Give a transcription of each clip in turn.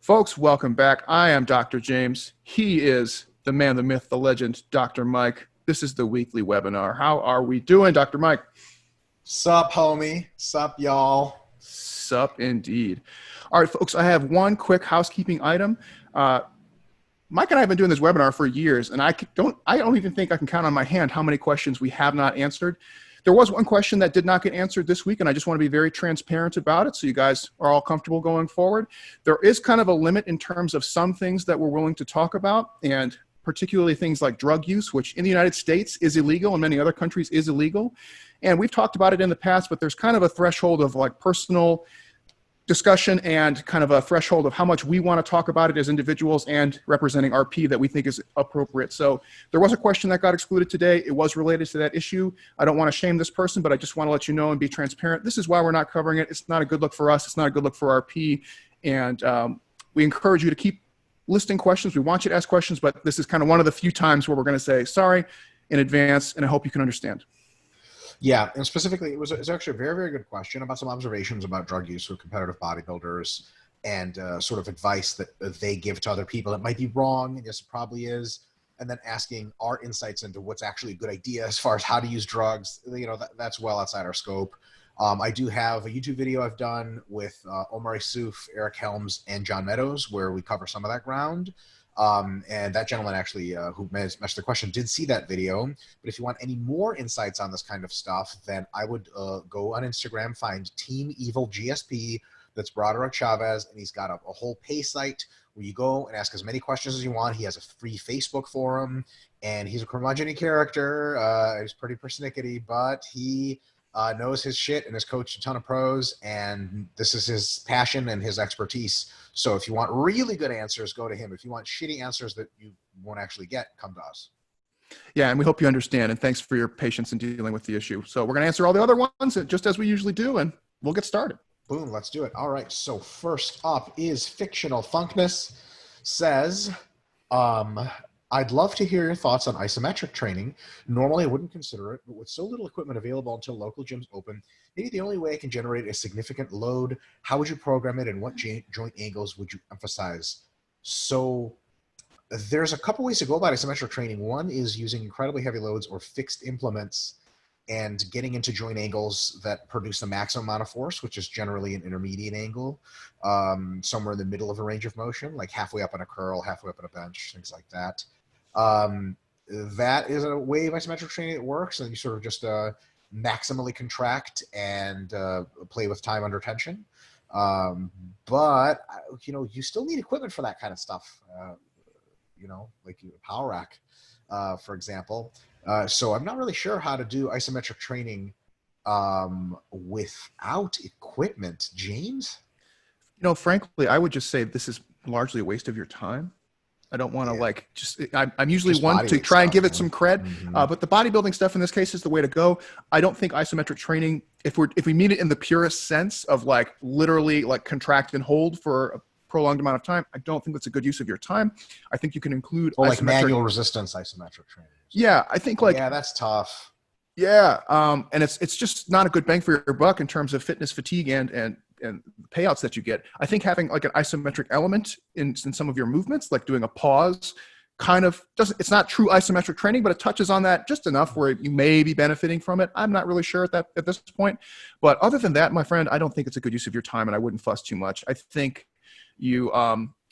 Folks, welcome back. I am Dr. James. He is the man, the myth, the legend, Dr. Mike. This is the weekly webinar. How are we doing, Dr. Mike? Sup, homie? Sup, y'all? Sup, indeed. All right, folks, I have one quick housekeeping item. Mike and I have been doing this webinar for years, and I don't even think I can count on my hand how many questions we have not answered. There was one question that did not get answered this week, and I just want to be very transparent about it so you guys are all comfortable going forward. There is kind of a limit in terms of some things that we're willing to talk about, and particularly things like drug use, which in the United States is illegal and many other countries is illegal. And we've talked about it in the past, but there's kind of a threshold of like personal discussion and kind of a threshold of how much we want to talk about it as individuals and representing RP that we think is appropriate. So there was a question that got excluded today. It was related to that issue. I don't want to shame this person, but I just want to let you know and be transparent. This is why we're not covering it. It's not a good look for us. It's not a good look for RP. And we encourage you to keep listing questions. We want you to ask questions, but this is kind of one of the few times where we're going to say sorry in advance, and I hope you can understand. Yeah, and specifically, it was actually a very, very good question about some observations about drug use with competitive bodybuilders and sort of advice that they give to other people. It might be wrong, and yes, it probably is. And then asking our insights into what's actually a good idea as far as how to use drugs. You know, that's well outside our scope. I do have a YouTube video I've done with Omar Souf, Eric Helms, and John Meadows, where we cover some of that ground. And that gentleman actually who asked the question did see that video. But if you want any more insights on this kind of stuff, then I would go on Instagram, find Team Evil GSP. That's Broderick Chavez, and he's got a whole pay site where you go and ask as many questions as you want. He has a free Facebook forum, and he's a curmudgeon character. He's pretty persnickety, but he knows his shit and has coached a ton of pros, and this is his passion and his expertise. So if you want really good answers, go to him. If you want shitty answers that you won't actually get, come to us. Yeah, and we hope you understand, and thanks for your patience in dealing with the issue. So we're going to answer all the other ones just as we usually do, and we'll get started. Boom, let's do it. All right, so first up is Fictional Funkness says, I'd love to hear your thoughts on isometric training. Normally, I wouldn't consider it, but with so little equipment available until local gyms open, maybe the only way I can generate a significant load, how would you program it, and what joint angles would you emphasize? So there's a couple ways to go about isometric training. One is using incredibly heavy loads or fixed implements and getting into joint angles that produce the maximum amount of force, which is generally an intermediate angle, somewhere in the middle of a range of motion, like halfway up on a curl, halfway up on a bench, things like that. That is a way of isometric training that works, and you sort of just maximally contract and play with time under tension. But you know, you still need equipment for that kind of stuff. You know, like a power rack, for example. So I'm not really sure how to do isometric training without equipment. James? You know, frankly, I would just say this is largely a waste of your time. I don't want to I'm usually just one to try and give it some cred, but the bodybuilding stuff in this case is the way to go. I don't think isometric training, if we mean it in the purest sense of like literally like contract and hold for a prolonged amount of time, I don't think that's a good use of your time. I think you can include like manual resistance isometric training. Yeah, I think that's tough. Yeah, and it's just not a good bang for your buck in terms of fitness fatigue and payouts that you get. I think having like an isometric element in some of your movements, like doing a pause, kind of it's not true isometric training, but it touches on that just enough where you may be benefiting from it. I'm not really sure at this point. But other than that, my friend, I don't think it's a good use of your time, and I wouldn't fuss too much. I think you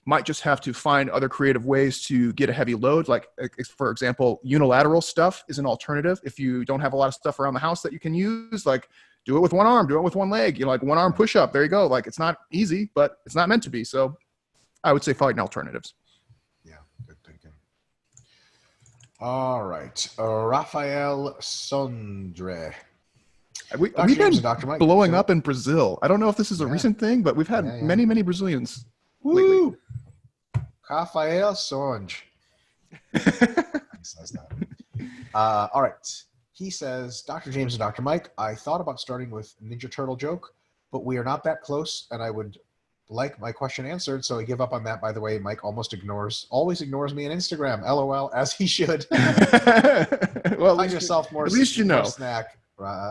might just have to find other creative ways to get a heavy load. Like, for example, unilateral stuff is an alternative. If you don't have a lot of stuff around the house that you can use, like do it with one arm, do it with one leg, like one arm push up. There you go. Like, it's not easy, but it's not meant to be. So I would say find alternatives. Yeah, good thinking. All right. Rafael Sondre. We've been blowing up in Brazil. I don't know if this is a recent thing, but we've had many Brazilians lately. Rafael Songe. He says that. All right. He says, Dr. James and Dr. Mike, I thought about starting with Ninja Turtle joke, but we are not that close, and I would like my question answered, so I give up on that. By the way, Mike always ignores me on Instagram. LOL, as he should. Well, find yourself more. At least you know.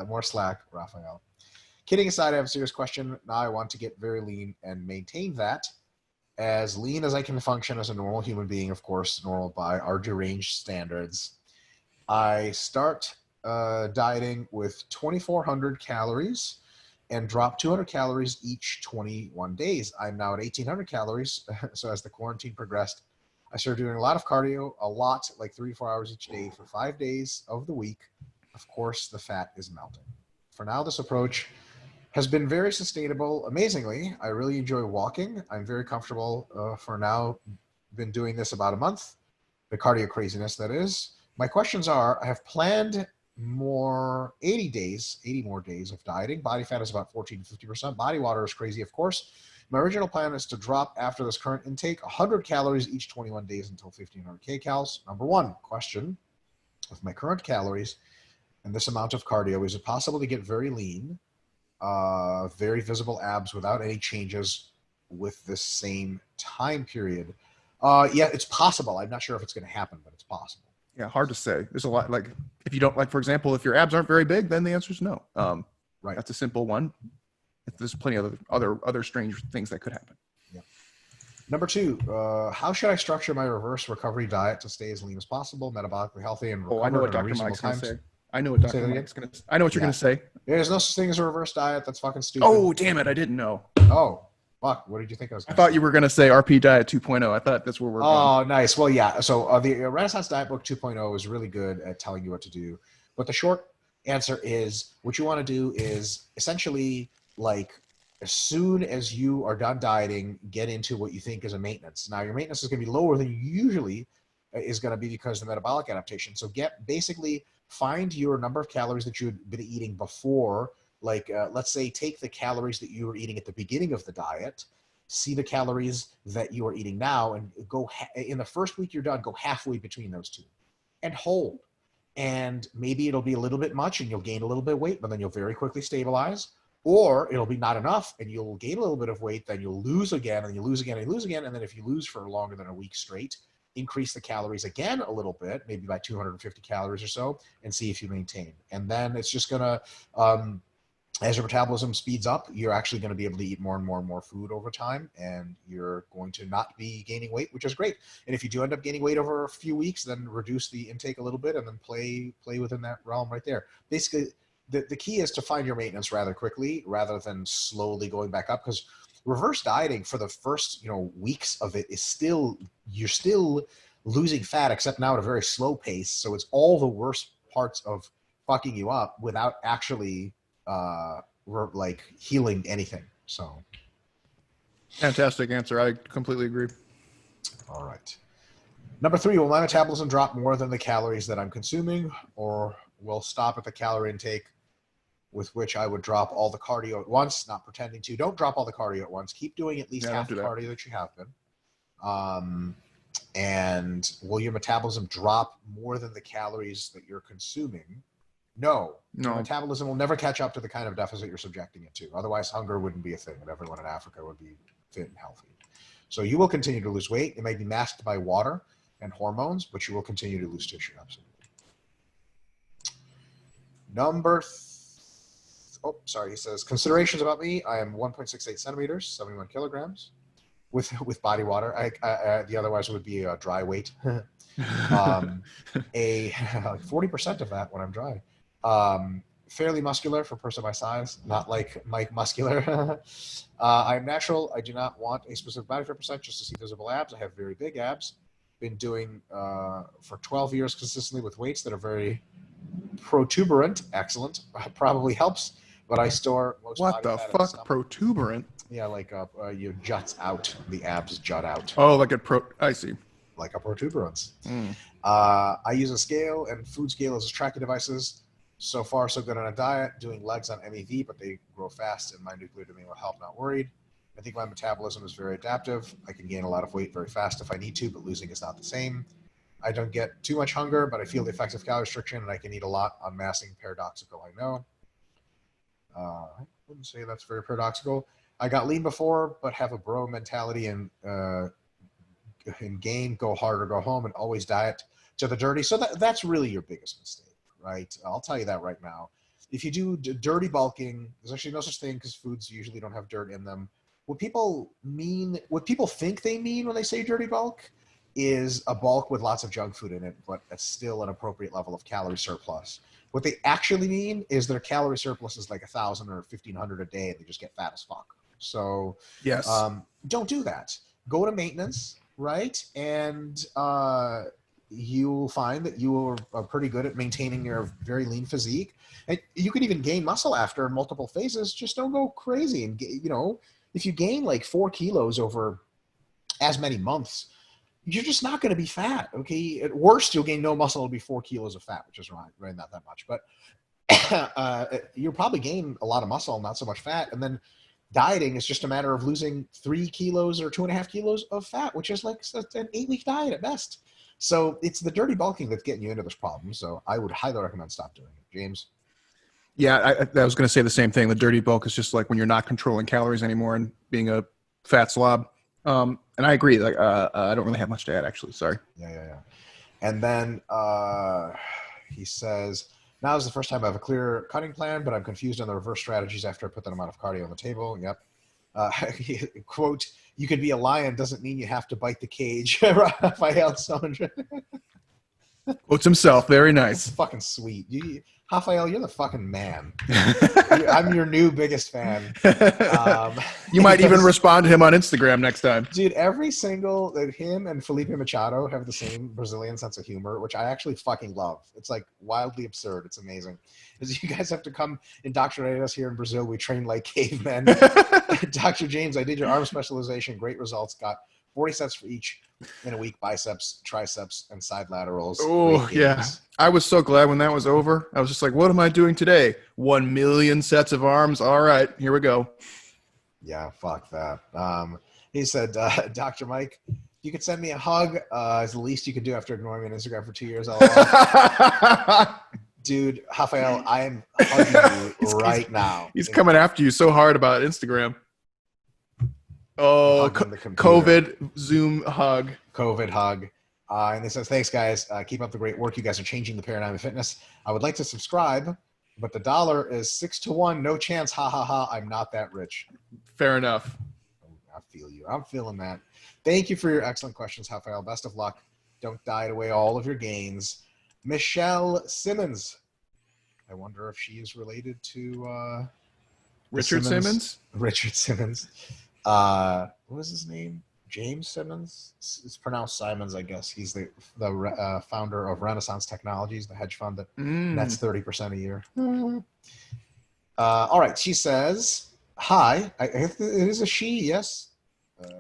More slack, Raphael. Kidding aside, I have a serious question. Now I want to get very lean and maintain that. as lean as I can function as a normal human being, of course, normal by our deranged standards. I start dieting with 2,400 calories and drop 200 calories each 21 days. I'm now at 1,800 calories. So as the quarantine progressed, I started doing a lot of cardio, a lot, like 3 to 4 hours each day for 5 days of the week. Of course, the fat is melting. For now, this approach has been very sustainable. Amazingly, I really enjoy walking. I'm very comfortable for now. Been doing this about a month. The cardio craziness, that is. My questions are, I have planned 80 more days of dieting. Body fat is about 14 to 50%. Body water is crazy, of course. My original plan is to drop after this current intake 100 calories each 21 days until 1,500 kcals. Number one question, with my current calories and this amount of cardio, is it possible to get very lean, very visible abs without any changes with this same time period? Yeah, it's possible. I'm not sure if it's going to happen, but it's possible. Yeah, hard to say. There's a lot, like, if you don't, like, for example, if your abs aren't very big, then the answer is no. Right. That's a simple one. There's plenty of other strange things that could happen. Yeah. Number two, how should I structure my reverse recovery diet to stay as lean as possible, metabolically healthy, and recover I know what in Dr. reasonable Mike's going to times? say. I know what Dr. Mike's going to say. I know what you're going to say. There's no such thing as a reverse diet. That's fucking stupid. Oh, damn it. I didn't know. Oh, fuck. What did you think I was going to say? I thought you were going to say RP Diet 2.0. I thought that's where we're going. Oh, nice. Well, yeah. So the Renaissance Diet Book 2.0 is really good at telling you what to do. But the short answer is what you want to do is essentially, like, as soon as you are done dieting, get into what you think is a maintenance. Now, your maintenance is going to be lower than you usually is going to be because of the metabolic adaptation. So find your number of calories that you've been eating before. Like, let's say, take the calories that you were eating at the beginning of the diet, see the calories that you are eating now, and go in the first week you're done, go halfway between those two and hold. And maybe it'll be a little bit much and you'll gain a little bit of weight, but then you'll very quickly stabilize. Or it'll be not enough and you'll gain a little bit of weight, then you'll lose again and you lose again and you lose again. And then if you lose for longer than a week straight, increase the calories again a little bit, maybe by 250 calories or so, and see if you maintain. And then it's just going to, as your metabolism speeds up, you're actually going to be able to eat more and more and more food over time, and you're going to not be gaining weight, which is great. And if you do end up gaining weight over a few weeks, then reduce the intake a little bit and then play within that realm right there. Basically, the key is to find your maintenance rather quickly rather than slowly going back up, because reverse dieting for the first weeks of it is you're still losing fat, except now at a very slow pace. So it's all the worst parts of fucking you up without actually like healing anything. So fantastic answer. I completely agree. All right. Number three, will my metabolism drop more than the calories that I'm consuming, or will stop at the calorie intake, with which I would drop all the cardio at once? Not pretending to. Don't drop all the cardio at once. Keep doing at least half the cardio that you have been. And will your metabolism drop more than the calories that you're consuming? No. Your metabolism will never catch up to the kind of deficit you're subjecting it to. Otherwise, hunger wouldn't be a thing, and everyone in Africa would be fit and healthy. So you will continue to lose weight. It may be masked by water and hormones, but you will continue to lose tissue, absolutely. He says, considerations about me. I am 1.68 centimeters, 71 kilograms, with body water. The otherwise would be a dry weight. 40% of that when I'm dry. Fairly muscular for a person my size, not like Mike muscular. I'm natural. I do not want a specific body fat percent just to see visible abs. I have very big abs. Been doing for 12 years consistently with weights that are very protuberant. Excellent. Probably helps. But I store most what body the fat fuck, protuberant? Yeah, like you juts out. The abs jut out. Oh, like I see. Like a protuberance. I use a scale and food scale as tracking devices. So far, so good on a diet. Doing legs on MEV, but they grow fast, and my nuclear domain will help. Not worried. I think my metabolism is very adaptive. I can gain a lot of weight very fast if I need to, but losing is not the same. I don't get too much hunger, but I feel the effects of calorie restriction, and I can eat a lot on massing. Paradoxical, I know. I wouldn't say that's very paradoxical. I got lean before, but have a bro mentality and gain, go hard or go home, and always diet to the dirty. So that's really your biggest mistake. Right? I'll tell you that right now. If you do dirty bulking, there's actually no such thing because foods usually don't have dirt in them. what people think they mean when they say dirty bulk is a bulk with lots of junk food in it, but it's still an appropriate level of calorie surplus. What they actually mean is their calorie surplus is like 1,000 or 1,500 a day, and they just get fat as fuck. So Yes. don't do that. Go to maintenance, right? And you'll find that you are pretty good at maintaining your very lean physique. And you can even gain muscle after multiple phases. Just don't go crazy. And, if you gain like 4 kilos over as many months, you're just not going to be fat. Okay. At worst, you'll gain no muscle. It'll be 4 kilos of fat, which is right, not that much. But you'll probably gain a lot of muscle, not so much fat. And then dieting is just a matter of losing 3 kilos or 2.5 kilos of fat, which is like an 8-week diet at best. So it's the dirty bulking that's getting you into this problem. So I would highly recommend stop doing it. James? Yeah, I was going to say the same thing. The dirty bulk is just like when you're not controlling calories anymore and being a fat slob. And I agree. Like, I don't really have much to add, actually. Sorry. Yeah. And then he says, now is the first time I have a clear cutting plan, but I'm confused on the reverse strategies after I put that amount of cardio on the table. Yep. Quote, you could be a lion doesn't mean you have to bite the cage. Raphael Sondra. Quotes himself. Very nice. That's fucking sweet. Raphael, you're the fucking man. I'm your new biggest fan. You might even respond to him on Instagram next time. Dude, him and Felipe Machado have the same Brazilian sense of humor, which I actually fucking love. It's like wildly absurd. It's amazing. Because you guys have to come indoctrinate us here in Brazil. We train like cavemen. Dr. James, I did your arm specialization. Great results. Got 40 sets for each in a week, biceps, triceps, and side laterals. Oh, yeah. I was so glad when that was over. I was just like, what am I doing today? 1 million sets of arms. All right, here we go. Yeah, fuck that. He said, Dr. Mike, you could send me a hug. It's the least you could do after ignoring me on Instagram for 2 years. Dude, Raphael, I am hugging you right now. He's coming after you so hard about Instagram. Oh, COVID Zoom hug. COVID hug. And he says, thanks, guys. Keep up the great work. You guys are changing the paradigm of fitness. I would like to subscribe, but the dollar is 6-1. No chance. Ha, ha, ha. I'm not that rich. Fair enough. I feel you. I'm feeling that. Thank you for your excellent questions, Raphael. Best of luck. Don't diet away all of your gains. Michelle Simmons. I wonder if she is related to Richard Simmons? Richard Simmons. What was his name? James Simmons? It's pronounced Simons, I guess. He's the founder of Renaissance Technologies, the hedge fund that nets 30% a year. All right. She says, hi. It is a she, yes?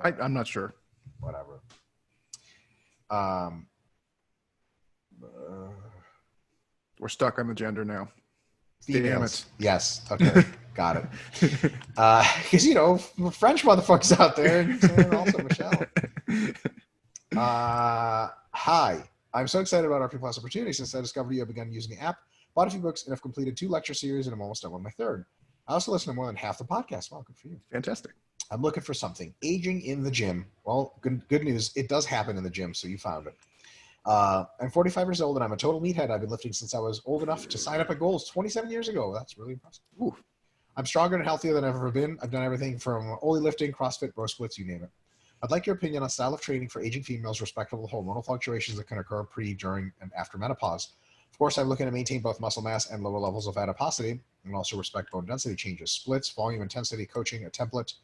I'm not sure. Whatever. We're stuck on the gender now. Females. Damn it. Yes. Okay. Got it. Because, French motherfuckers out there, and also Michelle. Hi. I'm so excited about our P+ opportunity since I discovered you have begun using the app, bought a few books, and have completed 2 lecture series, and I'm almost done with my 3rd. I also listen to more than half the podcast. Wow, good for you. Fantastic. I'm looking for something. Aging in the gym. Well, good news. It does happen in the gym, so you found it. I'm 45 years old, and I'm a total meathead. I've been lifting since I was old enough to sign up at goals 27 years ago. That's really impressive. Ooh. I'm stronger and healthier than I've ever been. I've done everything from only lifting, CrossFit, bro splits, you name it. I'd like your opinion on style of training for aging females respectable of hormonal fluctuations that can occur pre, during, and after menopause. Of course, I'm looking to maintain both muscle mass and lower levels of adiposity, and also respect bone density changes, splits, volume, intensity, coaching, a template.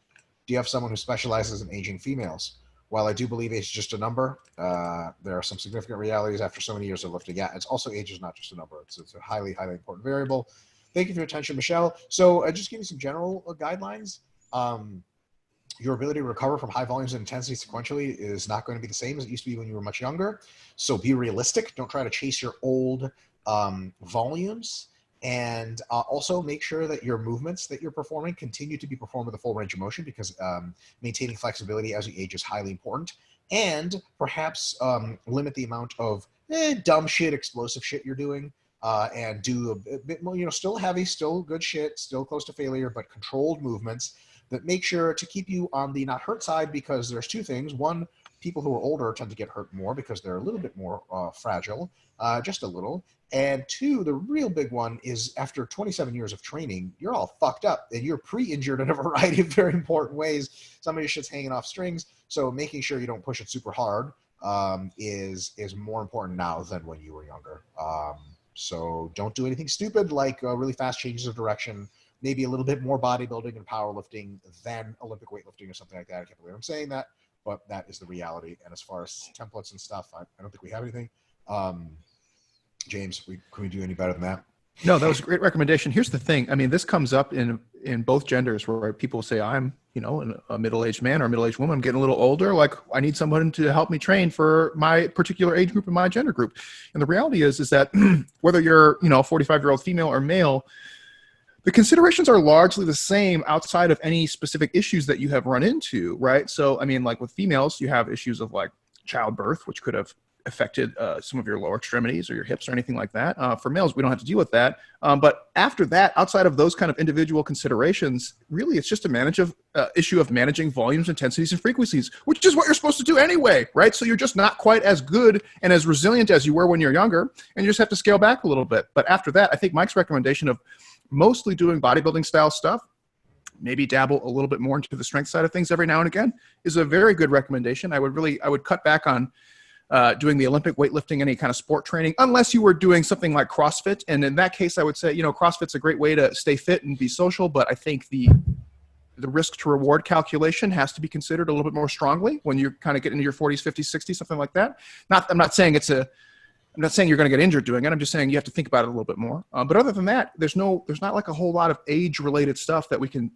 Do you have someone who specializes in aging females? While I do believe age is just a number, there are some significant realities after so many years of lifting. Yeah, it's also age is not just a number. It's a highly, highly important variable. Thank you for your attention, Michelle. So just give you some general guidelines. Your ability to recover from high volumes and intensity sequentially is not going to be the same as it used to be when you were much younger. So be realistic. Don't try to chase your old volumes. And also make sure that your movements that you're performing continue to be performed with a full range of motion, because maintaining flexibility as you age is highly important. And perhaps limit the amount of dumb shit, explosive shit you're doing, and do a bit more, still heavy, still good shit, still close to failure, but controlled movements that make sure to keep you on the not hurt side, because there's 2 things. One, people who are older tend to get hurt more because they're a little bit more fragile, just a little. And two, the real big one is after 27 years of training, you're all fucked up and you're pre-injured in a variety of very important ways. Some of your shit's hanging off strings. So making sure you don't push it super hard is more important now than when you were younger. So don't do anything stupid like really fast changes of direction, maybe a little bit more bodybuilding and powerlifting than Olympic weightlifting or something like that. I can't believe I'm saying that, but that is the reality. And as far as templates and stuff, I don't think we have anything. James, can we do any better than that? No, that was a great recommendation. Here's the thing. I mean, this comes up in both genders where people say, I'm, a middle-aged man or a middle-aged woman. I'm getting a little older. Like, I need someone to help me train for my particular age group and my gender group. And the reality is that whether you're, a 45-year-old female or male, the considerations are largely the same outside of any specific issues that you have run into, right? So, I mean, like with females, you have issues of like childbirth, which could have affected some of your lower extremities or your hips or anything like that. For males, we don't have to deal with that. But after that, outside of those kind of individual considerations, really it's just a issue of managing volumes, intensities, and frequencies, which is what you're supposed to do anyway, right? So you're just not quite as good and as resilient as you were when you're younger, and you just have to scale back a little bit. But after that, I think Mike's recommendation of mostly doing bodybuilding style stuff, maybe dabble a little bit more into the strength side of things every now and again, is a very good recommendation. I would cut back on doing the Olympic weightlifting, any kind of sport training, unless you were doing something like CrossFit. And in that case, I would say, CrossFit's a great way to stay fit and be social, but I think the risk to reward calculation has to be considered a little bit more strongly when you're kind of getting into your 40s, 50s, 60s, something like that. I'm not saying you're going to get injured doing it. I'm just saying you have to think about it a little bit more. But other than that, there's not like a whole lot of age-related stuff that we can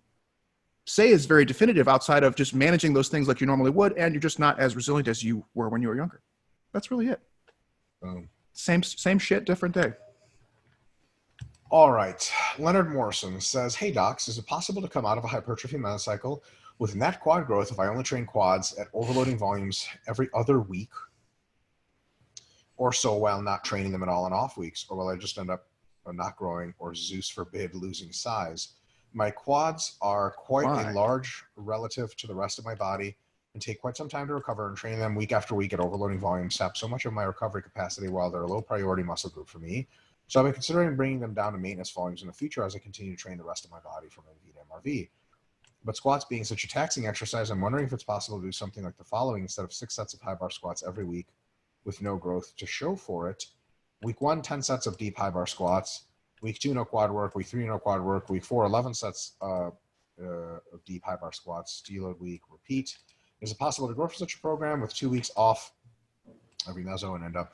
say is very definitive outside of just managing those things like you normally would, and you're just not as resilient as you were when you were younger. That's really it. Same shit, different day. All right. Leonard Morrison says, hey, docs, is it possible to come out of a hypertrophy menocycle with net quad growth if I only train quads at overloading volumes every other week or so while not training them at all on off weeks? Or will I just end up not growing or, Zeus forbid, losing size? My quads are quite a large relative to the rest of my body and take quite some time to recover, and training them week after week at overloading volumes saps so much of my recovery capacity while they're a low priority muscle group for me. So I've been considering bringing them down to maintenance volumes in the future as I continue to train the rest of my body from MV to MRV. But squats being such a taxing exercise, I'm wondering if it's possible to do something like the following instead of 6 sets of high bar squats every week with no growth to show for it. Week 1, 10 sets of deep high bar squats. Week 2, no quad work. Week 3, no quad work. Week 4, 11 sets of deep high bar squats. Deload week, repeat. Is it possible to go for such a program with 2 weeks off every meso and end up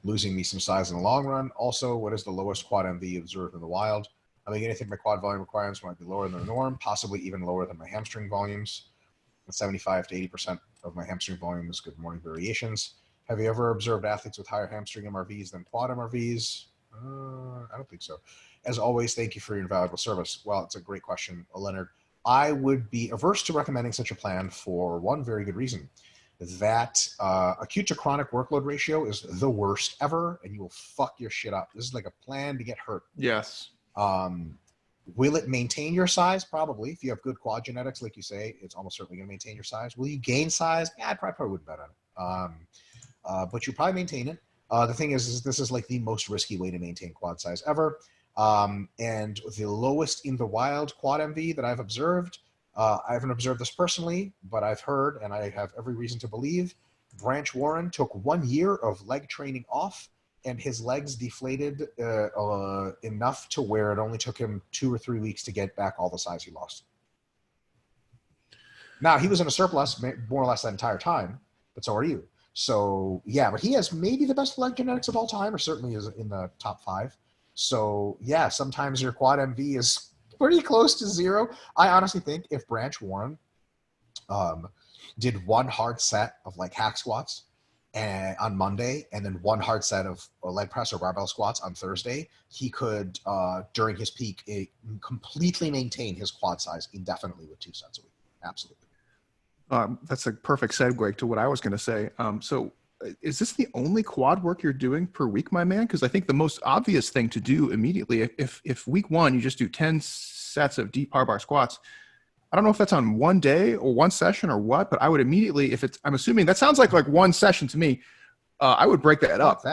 losing me some size in the long run? Also, what is the lowest quad MV observed in the wild? I mean, I think my quad volume requirements might be lower than the norm, possibly even lower than my hamstring volumes. 75 to 80% of my hamstring volume is good morning variations. Have you ever observed athletes with higher hamstring MRVs than quad MRVs? I don't think so. As always, thank you for your invaluable service. Well, it's a great question, Leonard. I would be averse to recommending such a plan for one very good reason. That acute to chronic workload ratio is the worst ever, and you will fuck your shit up. This is like a plan to get hurt. Yes. Will it maintain your size? Probably. If you have good quad genetics, like you say, it's almost certainly going to maintain your size. Will you gain size? Yeah, I probably wouldn't bet on it. But you probably maintain it. The thing is this is like the most risky way to maintain quad size ever. And the lowest in the wild quad MV that I've observed, I haven't observed this personally, but I've heard, and I have every reason to believe, Branch Warren took 1 year of leg training off, and his legs deflated enough to where it only took him 2 or 3 weeks to get back all the size he lost. Now, he was in a surplus more or less that entire time, but so are you. So, yeah, but he has maybe the best leg genetics of all time, or certainly is in the top 5. So, yeah, sometimes your quad MV is pretty close to zero. I honestly think if Branch Warren did one hard set of like hack squats on Monday and then one hard set of leg press or barbell squats on Thursday, he could, during his peak, completely maintain his quad size indefinitely with 2 sets a week. Absolutely. That's a perfect segue to what I was going to say. So is this the only quad work you're doing per week, my man? Because I think the most obvious thing to do immediately, if week 1 you just do 10 sets of deep hard bar squats, I don't know if that's on one day or one session or what, but I would immediately, if it's, I'm assuming that sounds like one session to me. I would break that up.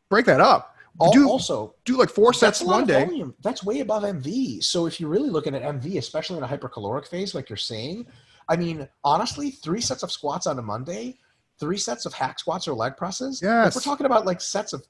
Break that up. Also, do like 4 sets one day. Volume. That's way above MV. So if you're really looking at MV, especially in a hypercaloric phase, like you're saying, I mean, honestly, 3 sets of squats on a Monday, 3 sets of hack squats or leg presses. Yes. Like we're talking about like sets of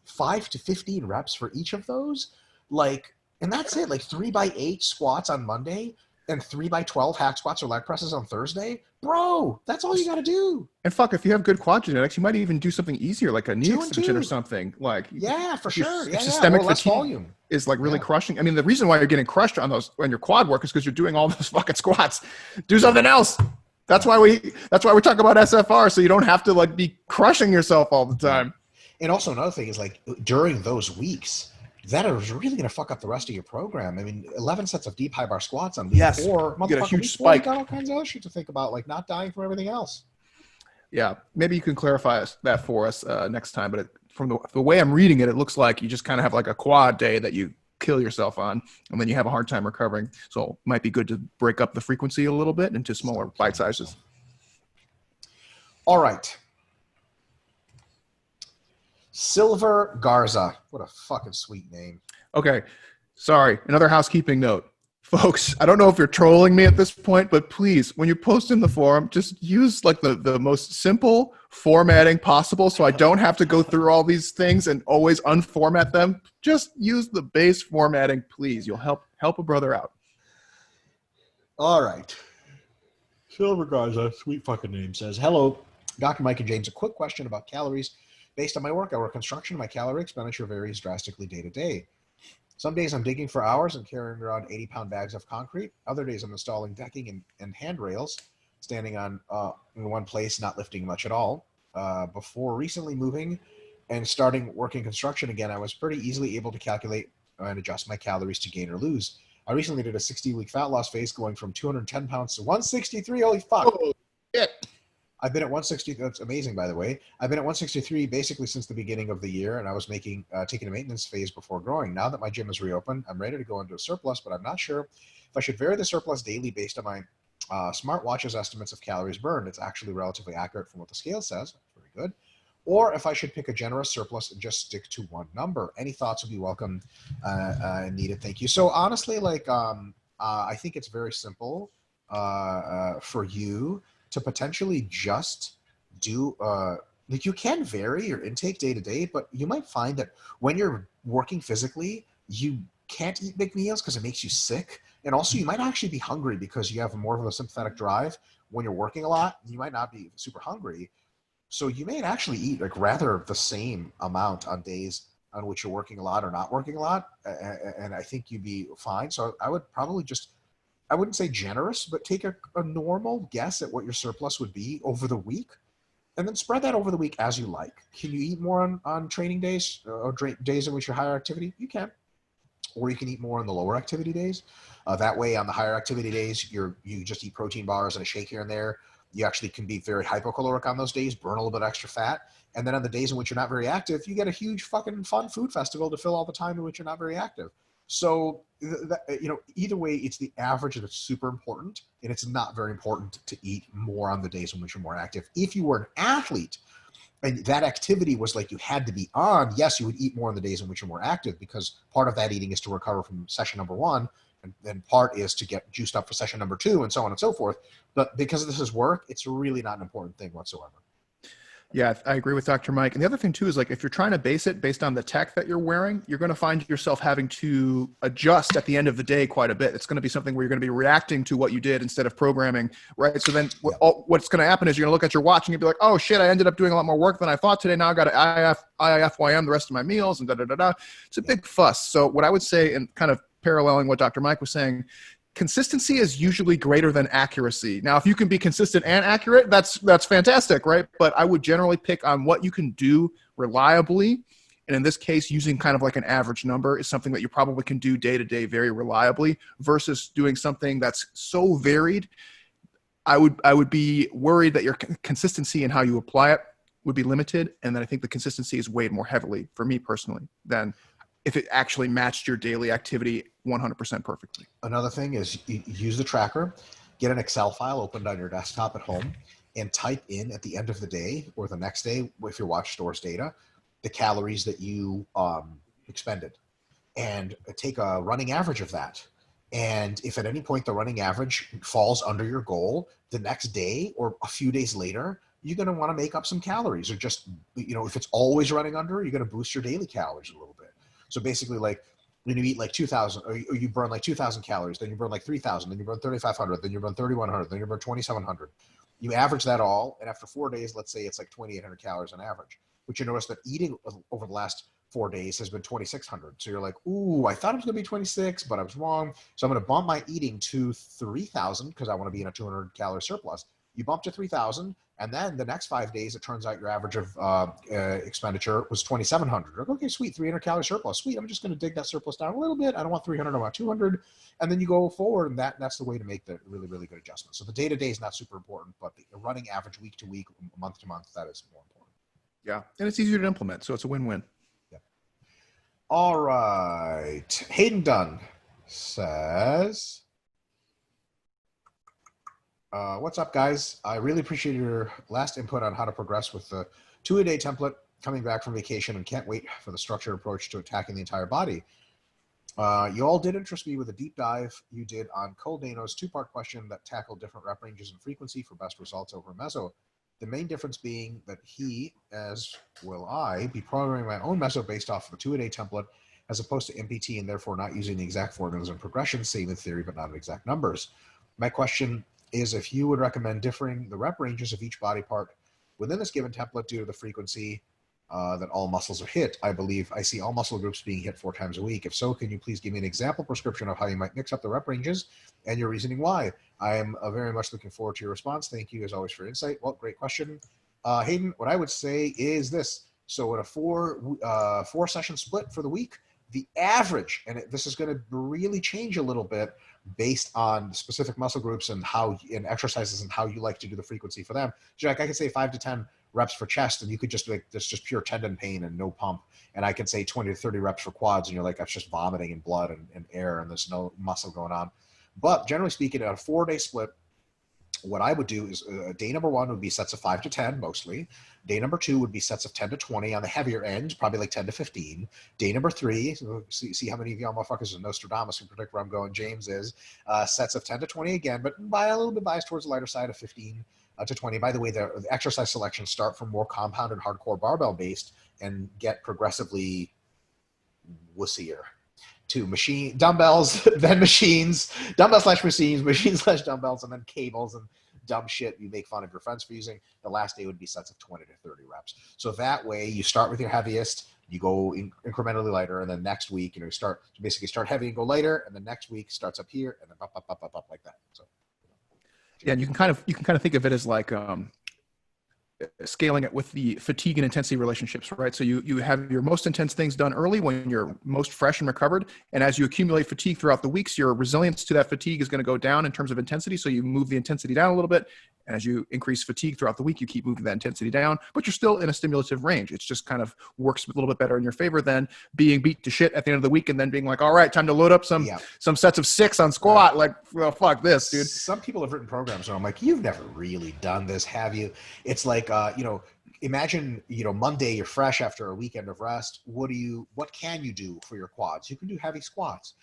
5 to 15 reps for each of those. Like, and that's it. Like 3x8 squats on Monday and 3x12 hack squats or leg presses on Thursday. Bro, that's all you got to do. And fuck, if you have good quad genetics, you might even do something easier, like a knee extension or something. Like, yeah, for sure. If systemic fatigue volume is like really crushing. I mean, the reason why you're getting crushed on your quad work is because you're doing all those fucking squats. Do something else. That's why we talk about SFR, so you don't have to like be crushing yourself all the time. And also another thing is like during those weeks, that is really going to fuck up the rest of your program. I mean, 11 sets of deep high bar squats on week 4. You get a huge spike. You got all kinds of other shit to think about, like not dying from everything else. Yeah, maybe you can clarify that for us next time. But from the way I'm reading it, it looks like you just kind of have like a quad day that you kill yourself on, and then you have a hard time recovering. So it might be good to break up the frequency a little bit into smaller bite sizes. All right. Silver Garza. What a fucking sweet name. Okay. Sorry. Another housekeeping note. Folks, I don't know if you're trolling me at this point, but please, when you post in the forum, just use like the most simple formatting possible so I don't have to go through all these things and always unformat them. Just use the base formatting, please. You'll help a brother out. All right. Silver Garza, sweet fucking name, says, hello, Dr. Mike and James. A quick question about calories. Based on my work, I work construction. My calorie expenditure varies drastically day to day. Some days I'm digging for hours and carrying around 80-pound bags of concrete. Other days I'm installing decking and handrails, standing on in one place, not lifting much at all. Before recently moving and starting working construction again, I was pretty easily able to calculate and adjust my calories to gain or lose. I recently did a 60-week fat loss phase going from 210 pounds to 163. Holy fuck. Oh, shit. I've been at 160. That's amazing, by the way. I've been at 163 basically since the beginning of the year, and I was taking a maintenance phase before growing. Now that my gym is reopened, I'm ready to go into a surplus, but I'm not sure if I should vary the surplus daily based on my smartwatch's estimates of calories burned. It's actually relatively accurate from what the scale says. Very good. Or if I should pick a generous surplus and just stick to one number. Any thoughts would be welcome and needed. Thank you. So honestly, like I think it's very simple for you to potentially just do like you can vary your intake day to day, but you might find that when you're working physically, you can't eat big meals because it makes you sick. And also you might actually be hungry because you have more of a sympathetic drive. When you're working a lot, you might not be super hungry. So you may actually eat like rather the same amount on days on which you're working a lot or not working a lot. And I think you'd be fine. So I would probably just, I wouldn't say generous, but take a normal guess at what your surplus would be over the week and then spread that over the week as you like. Can you eat more on training days or days in which you're higher activity? You can. Or you can eat more on the lower activity days. That way on the higher activity days, you just eat protein bars and a shake here and there. You actually can be very hypocaloric on those days, burn a little bit extra fat. And then on the days in which you're not very active, you get a huge fucking fun food festival to fill all the time in which you're not very active. So, either way, it's the average that's super important, and it's not very important to eat more on the days in which you're more active. If you were an athlete and that activity was like you had to be on, yes, you would eat more on the days in which you're more active because part of that eating is to recover from session number 1, and then part is to get juiced up for session number 2, and so on and so forth. But because this is work, it's really not an important thing whatsoever. Yeah, I agree with Dr. Mike. And the other thing too is like if you're trying to base it based on the tech that you're wearing, you're going to find yourself having to adjust at the end of the day quite a bit. It's going to be something where you're going to be reacting to what you did instead of programming, right? So then what's going to happen is you're going to look at your watch and you'll be like, oh shit, I ended up doing a lot more work than I thought today. Now I got to IIFYM the rest of my meals and da-da-da-da. It's a big fuss. So what I would say, and kind of paralleling what Dr. Mike was saying, consistency is usually greater than accuracy. Now, if you can be consistent and accurate, that's fantastic, right? But I would generally pick on what you can do reliably. And in this case, using kind of like an average number is something that you probably can do day to day very reliably versus doing something that's so varied. I would be worried that your consistency in how you apply it would be limited. And then I think the consistency is weighed more heavily for me personally than if it actually matched your daily activity 100% perfectly. Another thing is you use the tracker, get an Excel file opened on your desktop at home, and type in at the end of the day or the next day, if your watch stores data, the calories that you expended, and take a running average of that. And if at any point the running average falls under your goal, the next day or a few days later, you're going to want to make up some calories, or just, if it's always running under, you're going to boost your daily calories a little bit. So basically, like, when you eat like 2,000, or you burn like 2,000 calories, then you burn like 3,000, then you burn 3,500, then you burn 3,100, then you burn 2,700. You average that all, and after 4 days, let's say it's like 2,800 calories on average. But you notice that eating over the last 4 days has been 2,600. So you're like, ooh, I thought it was going to be 26, but I was wrong. So I'm going to bump my eating to 3,000 because I want to be in a 200 calorie surplus. You bump to 3,000, and then the next 5 days, it turns out your average of expenditure was 2,700. Like, okay, sweet, 300 calorie surplus. Sweet, I'm just going to dig that surplus down a little bit. I don't want 300, I want 200. And then you go forward, and that's the way to make the really, really good adjustment. So the day-to-day is not super important, but the running average week to week, month to month, that is more important. Yeah, and it's easier to implement, so it's a win-win. Yeah. All right. Hayden Dunn says, what's up, guys? I really appreciate your last input on how to progress with the 2-a-day template coming back from vacation, and can't wait for the structured approach to attacking the entire body. You all did interest me with a deep dive you did on Cole Dano's 2-part question that tackled different rep ranges and frequency for best results over meso. The main difference being that he, as will I, be programming my own meso based off of the 2-a-day template as opposed to MPT, and therefore not using the exact formulas and progressions, same in theory, but not in exact numbers. My question is if you would recommend differing the rep ranges of each body part within this given template due to the frequency that all muscles are hit. I believe I see all muscle groups being hit 4 times a week. If so, can you please give me an example prescription of how you might mix up the rep ranges and your reasoning why? I am very much looking forward to your response. Thank you as always for your insight. Well, great question. Hayden, what I would say is this. So in a 4 session split for the week, the average, and this is going to really change a little bit based on specific muscle groups and exercises and how you like to do the frequency for them. So like I could say 5 to 10 reps for chest, and you could just like, there's just pure tendon pain and no pump. And I could say 20 to 30 reps for quads, and you're like, that's just vomiting and blood and air, and there's no muscle going on. But generally speaking, at a 4-day split, what I would do is day number 1 would be sets of 5 to 10 mostly. Day number 2 would be sets of 10 to 20 on the heavier end, probably like 10 to 15. Day number 3, so see how many of y'all motherfuckers are Nostradamus who predict where I'm going. James is sets of 10 to 20 again, but by a little bit biased towards the lighter side of 15 to 20. By the way, the exercise selections start from more compounded hardcore barbell based and get progressively wussier to machine dumbbells, then machines, dumbbell/machines, machine/dumbbells, and then cables and dumb shit you make fun of your friends for using. The last day would be sets of 20 to 30 reps. So that way you start with your heaviest, you go incrementally lighter, and then next week, you start heavy and go lighter, and then next week starts up here and then up like that. So yeah, and you can kind of think of it as like scaling it with the fatigue and intensity relationships, right? So you have your most intense things done early when you're most fresh and recovered. And as you accumulate fatigue throughout the weeks, your resilience to that fatigue is going to go down in terms of intensity. So you move the intensity down a little bit. And as you increase fatigue throughout the week, you keep moving that intensity down, but you're still in a stimulative range. It's just kind of works a little bit better in your favor than being beat to shit at the end of the week and then being like, all right, time to load up some sets of 6 on squat. Like, well, fuck this, dude. Some people have written programs where I'm like, you've never really done this, have you? It's like, imagine, Monday you're fresh after a weekend of rest. What can you do for your quads? You can do heavy squats.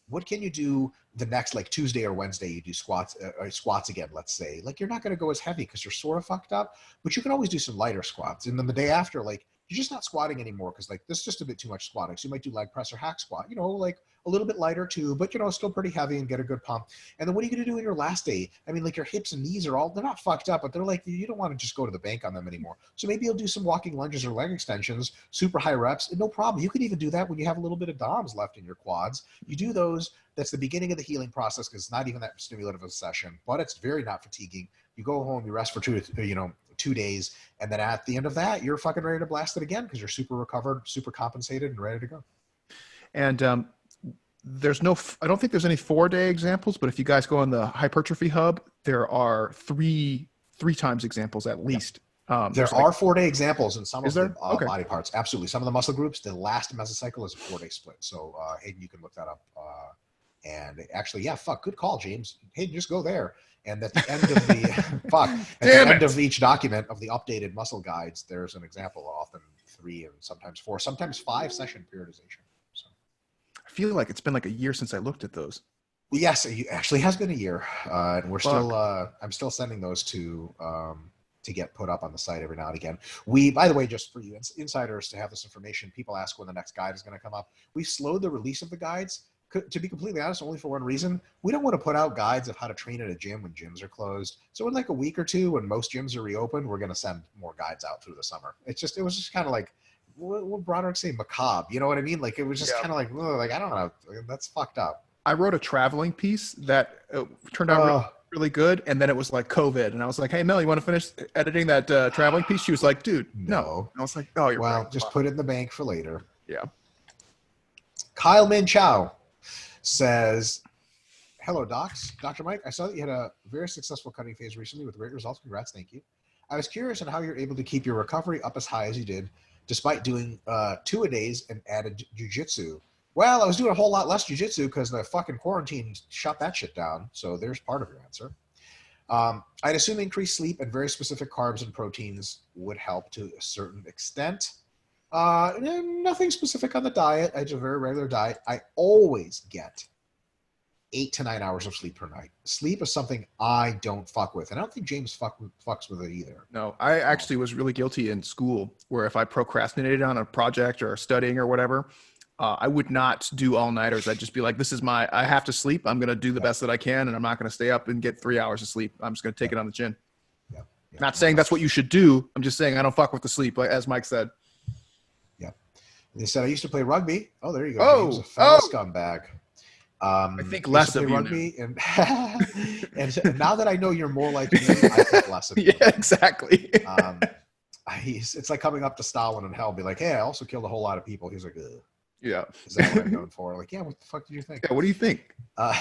What can you do the next, like Tuesday or Wednesday, you do squats again, let's say. Like, you're not going to go as heavy because you're sort of fucked up, but you can always do some lighter squats. And then the day after, like, you're just not squatting anymore because, like, this is just a bit too much squatting. So you might do leg press or hack squat, like a little bit lighter too, but, still pretty heavy and get a good pump. And then what are you going to do in your last day? I mean, like, your hips and knees they're not fucked up, but they're like, you don't want to just go to the bank on them anymore. So maybe you'll do some walking lunges or leg extensions, super high reps, and no problem. You could even do that when you have a little bit of DOMs left in your quads. You do those. That's the beginning of the healing process because it's not even that stimulative of a session, but it's very not fatiguing. You go home, you rest for 2 days, and then at the end of that, you're fucking ready to blast it again because you're super recovered, super compensated, and ready to go. And I don't think there's any 4-day examples, but if you guys go on the Hypertrophy Hub, there are three times examples at least. There are 4-day examples in some Is of the there? Okay. body parts. Absolutely. Some of the muscle groups, the last mesocycle is a 4-day split. So, Hayden, you can look that up. And actually, yeah, fuck, good call, James. Hayden, just go there. And at the end of the end of each document of the updated muscle guides, there's an example, often 3 and sometimes 4, sometimes 5 session periodization. So I feel like it's been like a year since I looked at those. yes, it actually has been a year, and we're still. I'm still sending those to get put up on the site every now and again. We, by the way, just for you insiders to have this information, people ask when the next guide is going to come up. We've slowed the release of the guides. To be completely honest, only for one reason. We don't want to put out guides of how to train at a gym when gyms are closed. So in like a week or two, when most gyms are reopened, we're going to send more guides out through the summer. It was just kind of like, what Broderick say, macabre. You know what I mean? Like, it was just kind of like, I don't know. That's fucked up. I wrote a traveling piece that turned out really good. And then it was like COVID. And I was like, hey, Mel, you want to finish editing that traveling piece? She was like, dude, no. And I was like, oh, you're right. Just put it in the bank for later. Yeah. Kyle Min Chow says, hello, docs. Dr. Mike, I saw that you had a very successful cutting phase recently with great results. Congrats. Thank you. I was curious on how you're able to keep your recovery up as high as you did, despite doing 2-a-days and added jujitsu. Well, I was doing a whole lot less jujitsu because the fucking quarantine shut that shit down. So there's part of your answer. I'd assume increased sleep and very specific carbs and proteins would help to a certain extent. Nothing specific on the diet. I do a very regular diet. I always get 8 to 9 hours of sleep per night. Sleep is something I don't fuck with. And I don't think James fucks with it either. No, I actually was really guilty in school where if I procrastinated on a project or studying or whatever, I would not do all-nighters. I'd just be like, I have to sleep. I'm going to do the best that I can, and I'm not going to stay up and get 3 hours of sleep. I'm just going to take it on the chin. Yeah. Not saying that's what you should do. I'm just saying I don't fuck with the sleep, like, as Mike said. Yeah. And he said, I used to play rugby. Oh, there you go. James, a fellow scumbag. I think less of rugby you now. And now that I know you're more like me, I think less of you. Yeah, exactly. It's like coming up to Stalin in hell, be like, hey, I also killed a whole lot of people. He's like, ugh. Yeah. Is that what I'm known for? Like, yeah, what the fuck did you think? Yeah, what do you think? I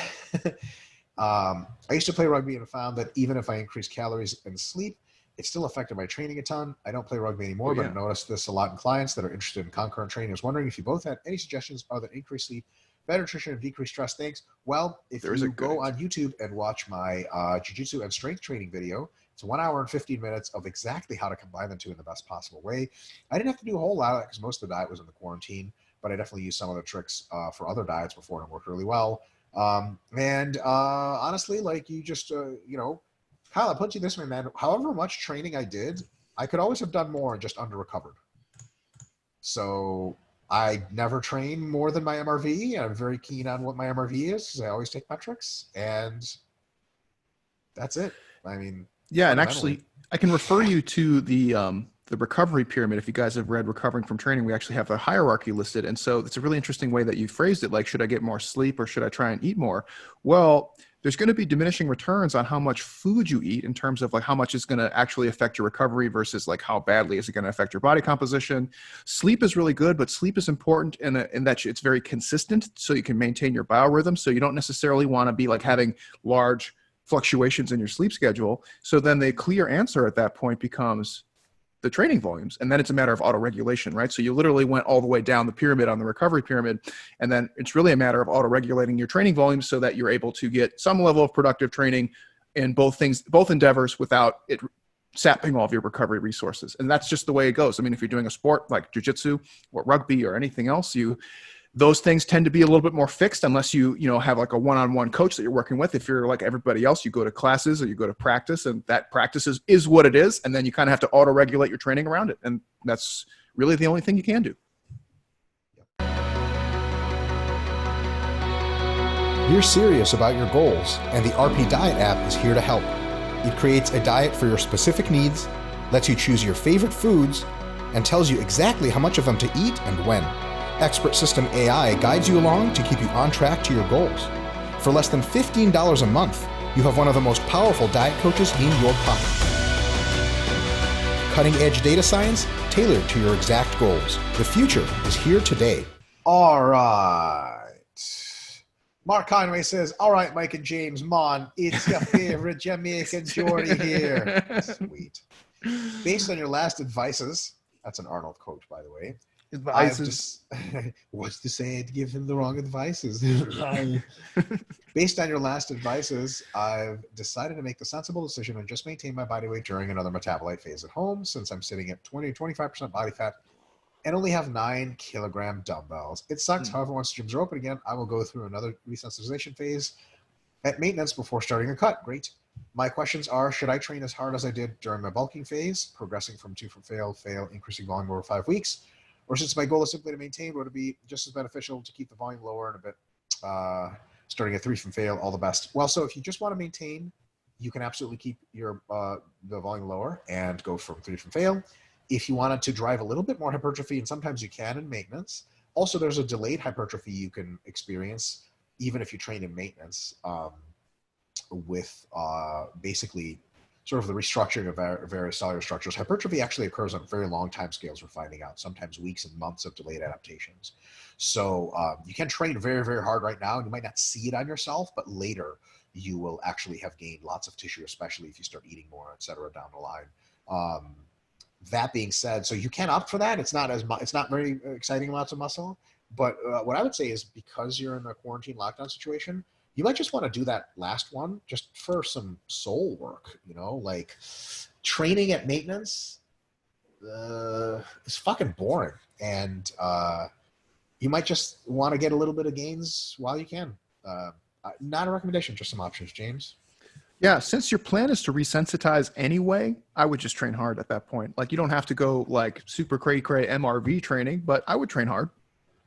used to play rugby and found that even if I increased calories and sleep, it still affected my training a ton. I don't play rugby anymore, but I've noticed this a lot in clients that are interested in concurrent training. I was wondering if you both had any suggestions other than increased sleep, better nutrition, and decreased stress. Thanks. Well, if you go on YouTube and watch my jiu-jitsu and strength training video, it's 1 hour and 15 minutes of exactly how to combine the two in the best possible way. I didn't have to do a whole lot of that because most of the diet was in the quarantine, but I definitely used some of the tricks for other diets before and it worked really well. Honestly, like you just, Kyle, I put you this way, man. However much training I did, I could always have done more and just under-recovered. So I never train more than my MRV. I'm very keen on what my MRV is because I always take metrics, and that's it. I mean, yeah, and actually, I can refer you to the recovery pyramid. If you guys have read Recovering from Training, we actually have a hierarchy listed. And so it's a really interesting way that you phrased it. Like, should I get more sleep or should I try and eat more? Well, there's going to be diminishing returns on how much food you eat in terms of like how much is going to actually affect your recovery versus like how badly is it going to affect your body composition. Sleep is really good, but sleep is important in that it's very consistent so you can maintain your biorhythm. So you don't necessarily want to be like having large fluctuations in your sleep schedule. So then the clear answer at that point becomes the training volumes. And then it's a matter of auto-regulation, right? So you literally went all the way down the pyramid on the recovery pyramid. And then it's really a matter of auto-regulating your training volumes so that you're able to get some level of productive training in both endeavors without it sapping all of your recovery resources. And that's just the way it goes. I mean, if you're doing a sport like jiu-jitsu or rugby or anything else, those things tend to be a little bit more fixed unless you have like a one-on-one coach that you're working with. If you're like everybody else, you go to classes or you go to practice, and that practice is what it is. And then you kind of have to auto-regulate your training around it. And that's really the only thing you can do. You're serious about your goals, and the RP Diet app is here to help. It creates a diet for your specific needs, lets you choose your favorite foods, and tells you exactly how much of them to eat and when. Expert System AI guides you along to keep you on track to your goals. For less than $15 a month, you have one of the most powerful diet coaches in your pocket. Cutting-edge data science tailored to your exact goals. The future is here today. All right. Mark Conway says, all right, Mike and James, Mon, it's your favorite Jamaican Geordie here. Sweet. Based on your last advices, that's an Arnold quote, by the way. Advices. What's to say I'd give him the wrong advices? Based on your last advices, I've decided to make the sensible decision and just maintain my body weight during another metabolite phase at home, since I'm sitting at 20 to 25% body fat and only have 9-kilogram dumbbells. It sucks. However, once gyms are open again, I will go through another resensitization phase at maintenance before starting a cut. Great. My questions are, should I train as hard as I did during my bulking phase, progressing from 2 from fail, increasing volume over 5 weeks? Or since my goal is simply to maintain, would it be just as beneficial to keep the volume lower and a bit, starting at 3 from fail, all the best? Well, so if you just want to maintain, you can absolutely keep your the volume lower and go from 3 from fail. If you wanted to drive a little bit more hypertrophy, and sometimes you can in maintenance. Also, there's a delayed hypertrophy you can experience even if you train in maintenance, with basically sort of the restructuring of various cellular structures. Hypertrophy actually occurs on very long time scales, we're finding out, sometimes weeks and months of delayed adaptations. So you can train very, very hard right now, and you might not see it on yourself, but later you will actually have gained lots of tissue, especially if you start eating more, et cetera, down the line. That being said, so you can opt for that. It's not very exciting amounts of muscle, but what I would say is, because you're in a quarantine lockdown situation, you might just want to do that last one just for some soul work, like training at maintenance is fucking boring. And you might just want to get a little bit of gains while you can. Not a recommendation, just some options, James. Yeah, since your plan is to resensitize anyway, I would just train hard at that point. Like, you don't have to go like super cray MRV training, but I would train hard.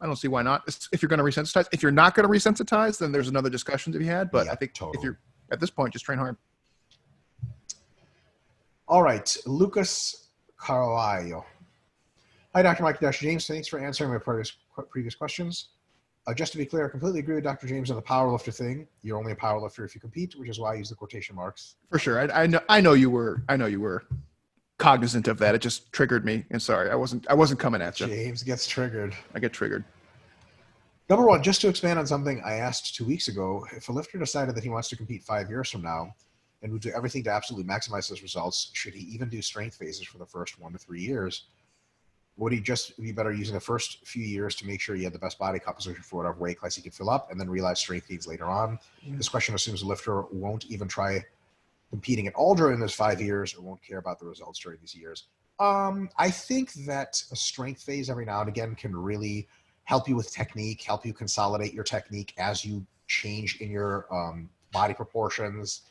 I don't see why not. If you're going to resensitize. If you're not going to resensitize, then there's another discussion to be had. But yeah, I think totally. If you're at this point, just train hard. All right, Lucas Carvalho. Hi, Dr. Mike, Dr. James. Thanks for answering my previous questions. Just to be clear, I completely agree with Dr. James on the powerlifter thing. You're only a powerlifter if you compete, which is why I use the quotation marks. For sure. I know you were cognizant of that. It just triggered me. And sorry, I wasn't coming at you. James gets triggered. I get triggered. Number one, just to expand on something I asked 2 weeks ago, if a lifter decided that he wants to compete 5 years from now and would do everything to absolutely maximize his results, should he even do strength phases for the first 1 to 3 years? Would he just be better using the first few years to make sure he had the best body composition for whatever weight class he could fill up, and then realize strength gains later on? Yeah. This question assumes the lifter won't even try competing at all during those 5 years, or won't care about the results during these years. I think that a strength phase every now and again can really help you with technique, help you consolidate your technique as you change in your body proportions,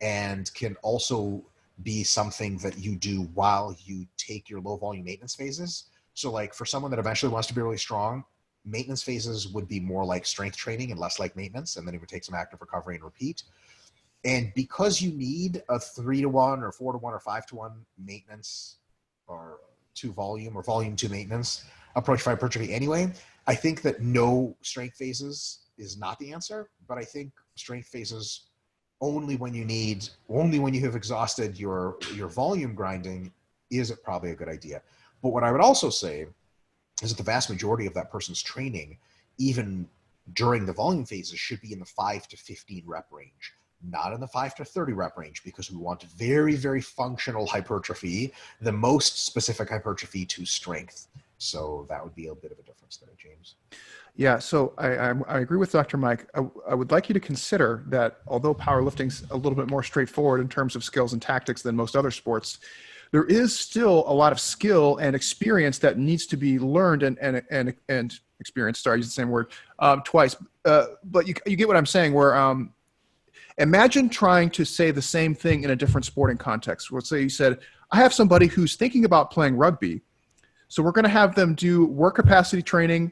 and can also be something that you do while you take your low volume maintenance phases. So like for someone that eventually wants to be really strong, maintenance phases would be more like strength training and less like maintenance. And then it would take some active recovery and repeat. And because you need a 3-to-1 or 4-to-1 or 5-to-1 maintenance or to volume or volume to maintenance approach for hypertrophy anyway, I think that no strength phases is not the answer, but I think strength phases only when you have exhausted your volume grinding is it probably a good idea. But what I would also say is that the vast majority of that person's training, even during the volume phases, should be in the 5 to 15 rep range, not in the 5 to 30 rep range, because we want very, very functional hypertrophy, the most specific hypertrophy to strength. So that would be a bit of a difference there, James. Yeah, so I agree with Dr. Mike. I would like you to consider that although powerlifting's a little bit more straightforward in terms of skills and tactics than most other sports, there is still a lot of skill and experience that needs to be learned and experienced. Sorry, I used the same word twice. But you get what I'm saying, where imagine trying to say the same thing in a different sporting context. Let's say you said, I have somebody who's thinking about playing rugby, so we're going to have them do work capacity training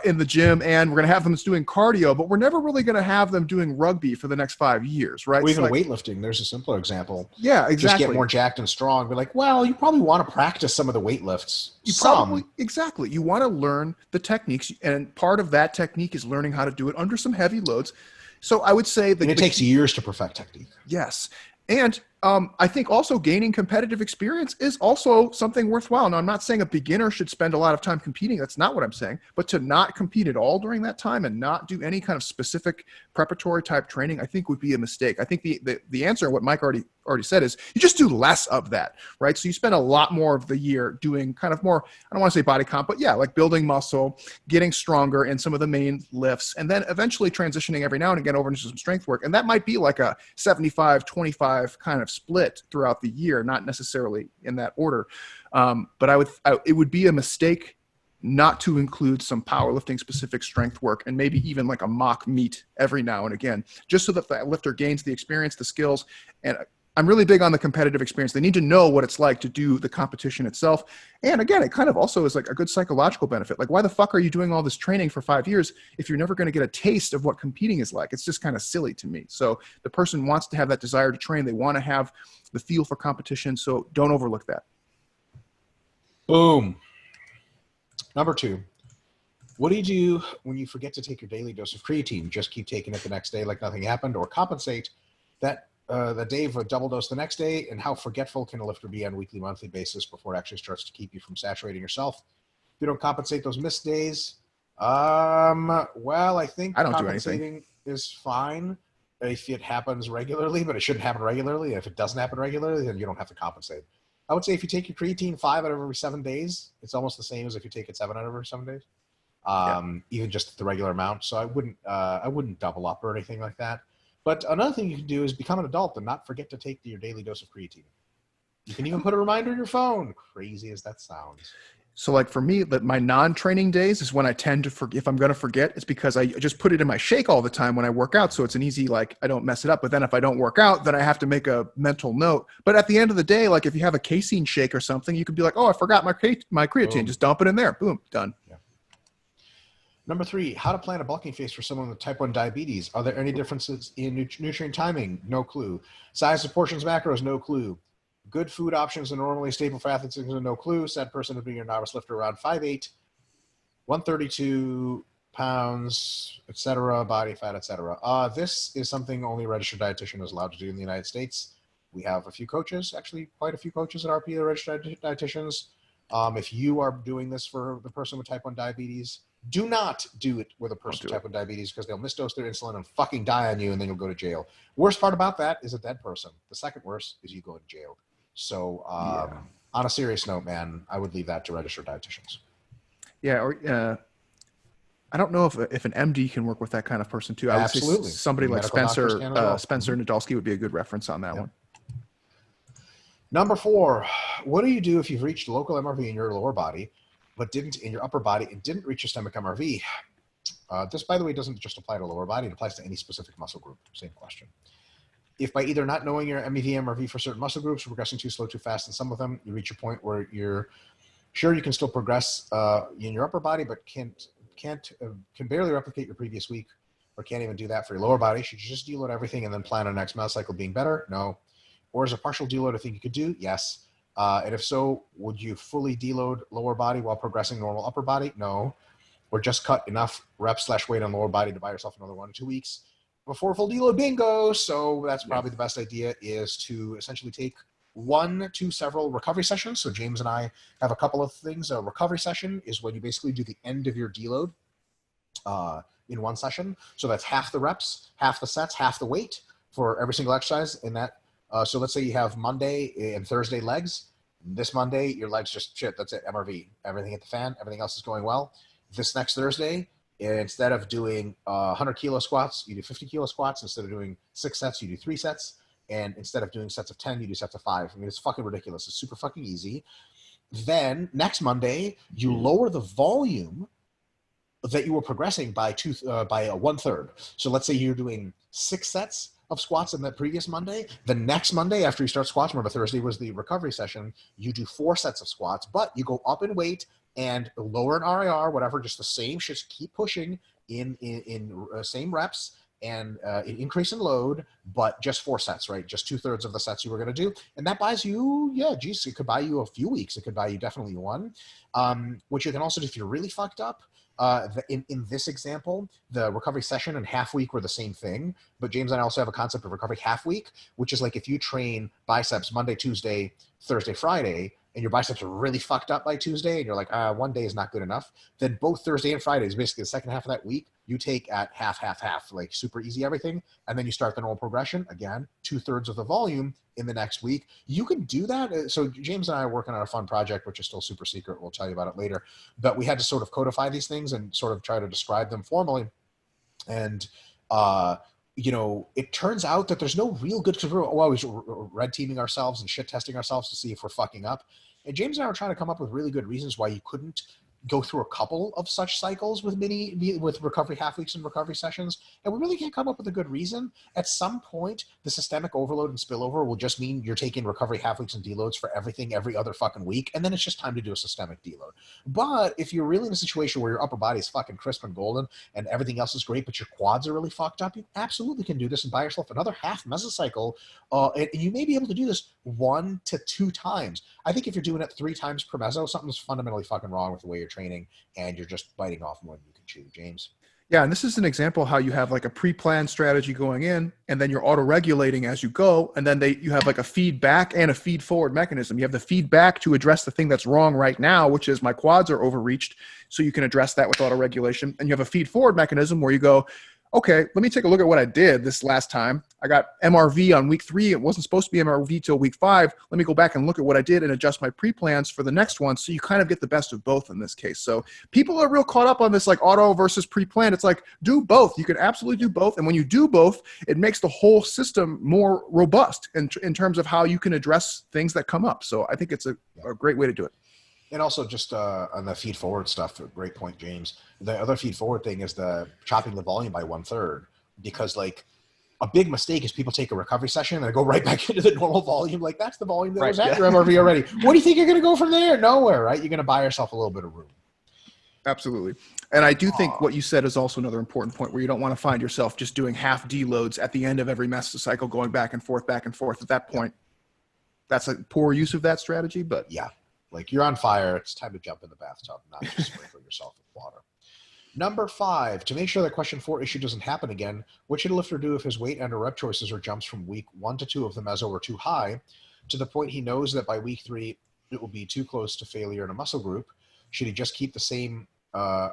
in the gym, and we're going to have them doing cardio, but we're never really going to have them doing rugby for the next 5 years, right? Or even weightlifting. There's a simpler example. Yeah, exactly. Just get more jacked and strong. Be like, well, you probably want to practice some of the weightlifts. Exactly. You want to learn the techniques, and part of that technique is learning how to do it under some heavy loads. So I would say that it takes years to perfect technique. Yes. And I think also gaining competitive experience is also something worthwhile. Now, I'm not saying a beginner should spend a lot of time competing. That's not what I'm saying. But to not compete at all during that time and not do any kind of specific preparatory type training, I think would be a mistake. I think the answer, what Mike already said, is you just do less of that, right? So you spend a lot more of the year doing kind of more, I don't want to say body comp, but yeah, like building muscle, getting stronger in some of the main lifts, and then eventually transitioning every now and again over into some strength work. And that might be like a 75-25 kind of split throughout the year, not necessarily in that order. But it would be a mistake not to include some powerlifting specific strength work and maybe even like a mock meet every now and again, just so that the lifter gains the experience, the skills. And I'm really big on the competitive experience. They need to know what it's like to do the competition itself. And again, it kind of also is like a good psychological benefit. Like, why the fuck are you doing all this training for 5 years if you're never going to get a taste of what competing is like? It's just kind of silly to me. So the person wants to have that desire to train. They want to have the feel for competition. So don't overlook that. Boom. Number 2, what do you do when you forget to take your daily dose of creatine? Just keep taking it the next day like nothing happened, or compensate that the day of a double dose the next day? And how forgetful can a lifter be on a weekly, monthly basis before it actually starts to keep you from saturating yourself? If you don't compensate those missed days, well, I think I don't do compensating anything. is fine if it happens regularly, but it shouldn't happen regularly. If it doesn't happen regularly, then you don't have to compensate. I would say if you take your creatine 5 out of every 7 days, it's almost the same as if you take it 7 out of every 7 days, even just the regular amount. So I wouldn't double up or anything like that. But another thing you can do is become an adult and not forget to take your daily dose of creatine. You can even put a reminder in your phone, crazy as that sounds. So like for me, my non-training days is when I tend to forget. If I'm going to forget, it's because I just put it in my shake all the time when I work out. So it's an easy, like, I don't mess it up. But then if I don't work out, then I have to make a mental note. But at the end of the day, like if you have a casein shake or something, you could be like, oh, I forgot my creatine. Boom. Just dump it in there. Boom, done. Yeah. Number 3, how to plan a bulking phase for someone with type 1 diabetes. Are there any differences in nutrient timing? No clue. Size of portions, macros? No clue. Good food options are normally stable for athletes, no clue. Said person would be your novice lifter around 5'8", 132 pounds, etc., body fat, etc. This is something only a registered dietitian is allowed to do in the United States. We have a few coaches, actually quite a few coaches at RP that are registered dietitians. If you are doing this for the person with type 1 diabetes, do not do it with a person with type 1 diabetes, because they'll misdose their insulin and fucking die on you, and then you'll go to jail. Worst part about that is a dead person. The second worst is you go to jail. So on a serious note, man, I would leave that to registered dietitians. Yeah, or I don't know if an MD can work with that kind of person too. I would Absolutely. say somebody like Medical Spencer Spencer Nadolski would be a good reference on that one. Number 4, what do you do if you've reached local MRV in your lower body, but didn't in your upper body and didn't reach your stomach MRV? This, by the way, doesn't just apply to lower body. It applies to any specific muscle group. Same question. If by either not knowing your MEV, MRV for certain muscle groups, progressing too slow, too fast in some of them, you reach a point where you're sure you can still progress in your upper body, but can barely replicate your previous week, or can't even do that for your lower body, should you just deload everything and then plan on next month cycle being better? No. Or is a partial deload a thing you could do? Yes. And if so, would you fully deload lower body while progressing normal upper body? No. Or just cut enough reps / weight on lower body to buy yourself another 1 or 2 weeks before full deload? Bingo. So that's probably the best idea, is to essentially take 1 to several recovery sessions. So James and I have a couple of things. A recovery session is when you basically do the end of your deload in one session. So that's half the reps, half the sets, half the weight for every single exercise in that. So let's say you have Monday and Thursday legs. This Monday, your legs just shit. That's it. MRV. Everything hit the fan. Everything else is going well. This next Thursday, instead of doing 100 kilo squats, you do 50 kilo squats. Instead of doing 6 sets, you do 3 sets. And instead of doing sets of 10, you do sets of 5. I mean, it's fucking ridiculous. It's super fucking easy. Then next Monday, you lower the volume that you were progressing by 1/3. So let's say you're doing 6 sets of squats in the previous Monday. The next Monday, after you start squats, remember Thursday was the recovery session, you do 4 sets of squats, but you go up in weight and lower in RIR, whatever, just the same, just keep pushing in same reps and increase in load, but just 4 sets, right? Just 2/3 of the sets you were going to do. And that buys you, it could buy you a few weeks. It could buy you definitely 1. Which you can also do if you're really fucked up. In this example, the recovery session and half week were the same thing, but James and I also have a concept of recovery half week, which is like if you train biceps Monday, Tuesday, Thursday, Friday, and your biceps are really fucked up by Tuesday, and you're like, one day is not good enough, then both Thursday and Friday is basically the second half of that week you take at half, half, half, like super easy everything, and then you start the normal progression, again, 2/3 of the volume in the next week. You can do that. So James and I are working on a fun project, which is still super secret. We'll tell you about it later. But we had to sort of codify these things and sort of try to describe them formally. And, it turns out that there's no real good, because we're always red teaming ourselves and shit testing ourselves to see if we're fucking up. And James and I were trying to come up with really good reasons why you couldn't go through a couple of such cycles with recovery half weeks and recovery sessions, and we really can't come up with a good reason. At some point, the systemic overload and spillover will just mean you're taking recovery half weeks and deloads for everything every other fucking week, and then it's just time to do a systemic deload. But if you're really in a situation where your upper body is fucking crisp and golden and everything else is great, but your quads are really fucked up, you absolutely can do this and buy yourself another half mesocycle, and you may be able to do this 1 to 2 times. I think if you're doing it 3 times per meso, something's fundamentally fucking wrong with the way you're training, and you're just biting off more than you can chew. James? Yeah, and this is an example how you have like a pre-planned strategy going in, and then you're auto-regulating as you go, and then you have like a feedback and a feed-forward mechanism. You have the feedback to address the thing that's wrong right now, which is my quads are overreached, so you can address that with auto-regulation. And you have a feed-forward mechanism where you go, okay, let me take a look at what I did this last time. I got MRV on week 3. It wasn't supposed to be MRV till week 5. Let me go back and look at what I did and adjust my pre-plans for the next one. So you kind of get the best of both in this case. So people are real caught up on this like auto versus pre-planned. It's like, do both. You can absolutely do both. And when you do both, it makes the whole system more robust in terms of how you can address things that come up. So I think it's a great way to do it. And also just on the feed forward stuff, great point, James. The other feed forward thing is the chopping the volume by 1/3, because like a big mistake is people take a recovery session and they go right back into the normal volume. Like that's the volume that was at your MRV already. What do you think you're going to go from there? Nowhere, right? You're going to buy yourself a little bit of room. Absolutely. And I do think what you said is also another important point, where you don't want to find yourself just doing half deloads at the end of every mesocycle, going back and forth. At that point, that's a poor use of that strategy, but yeah. Like you're on fire, it's time to jump in the bathtub, not just sprinkle yourself with water. Number 5, to make sure that question 4 issue doesn't happen again, what should a lifter do if his weight and or rep choices or jumps from week 1 to 2 of the meso are too high, to the point he knows that by week 3 it will be too close to failure in a muscle group? Should he just keep the same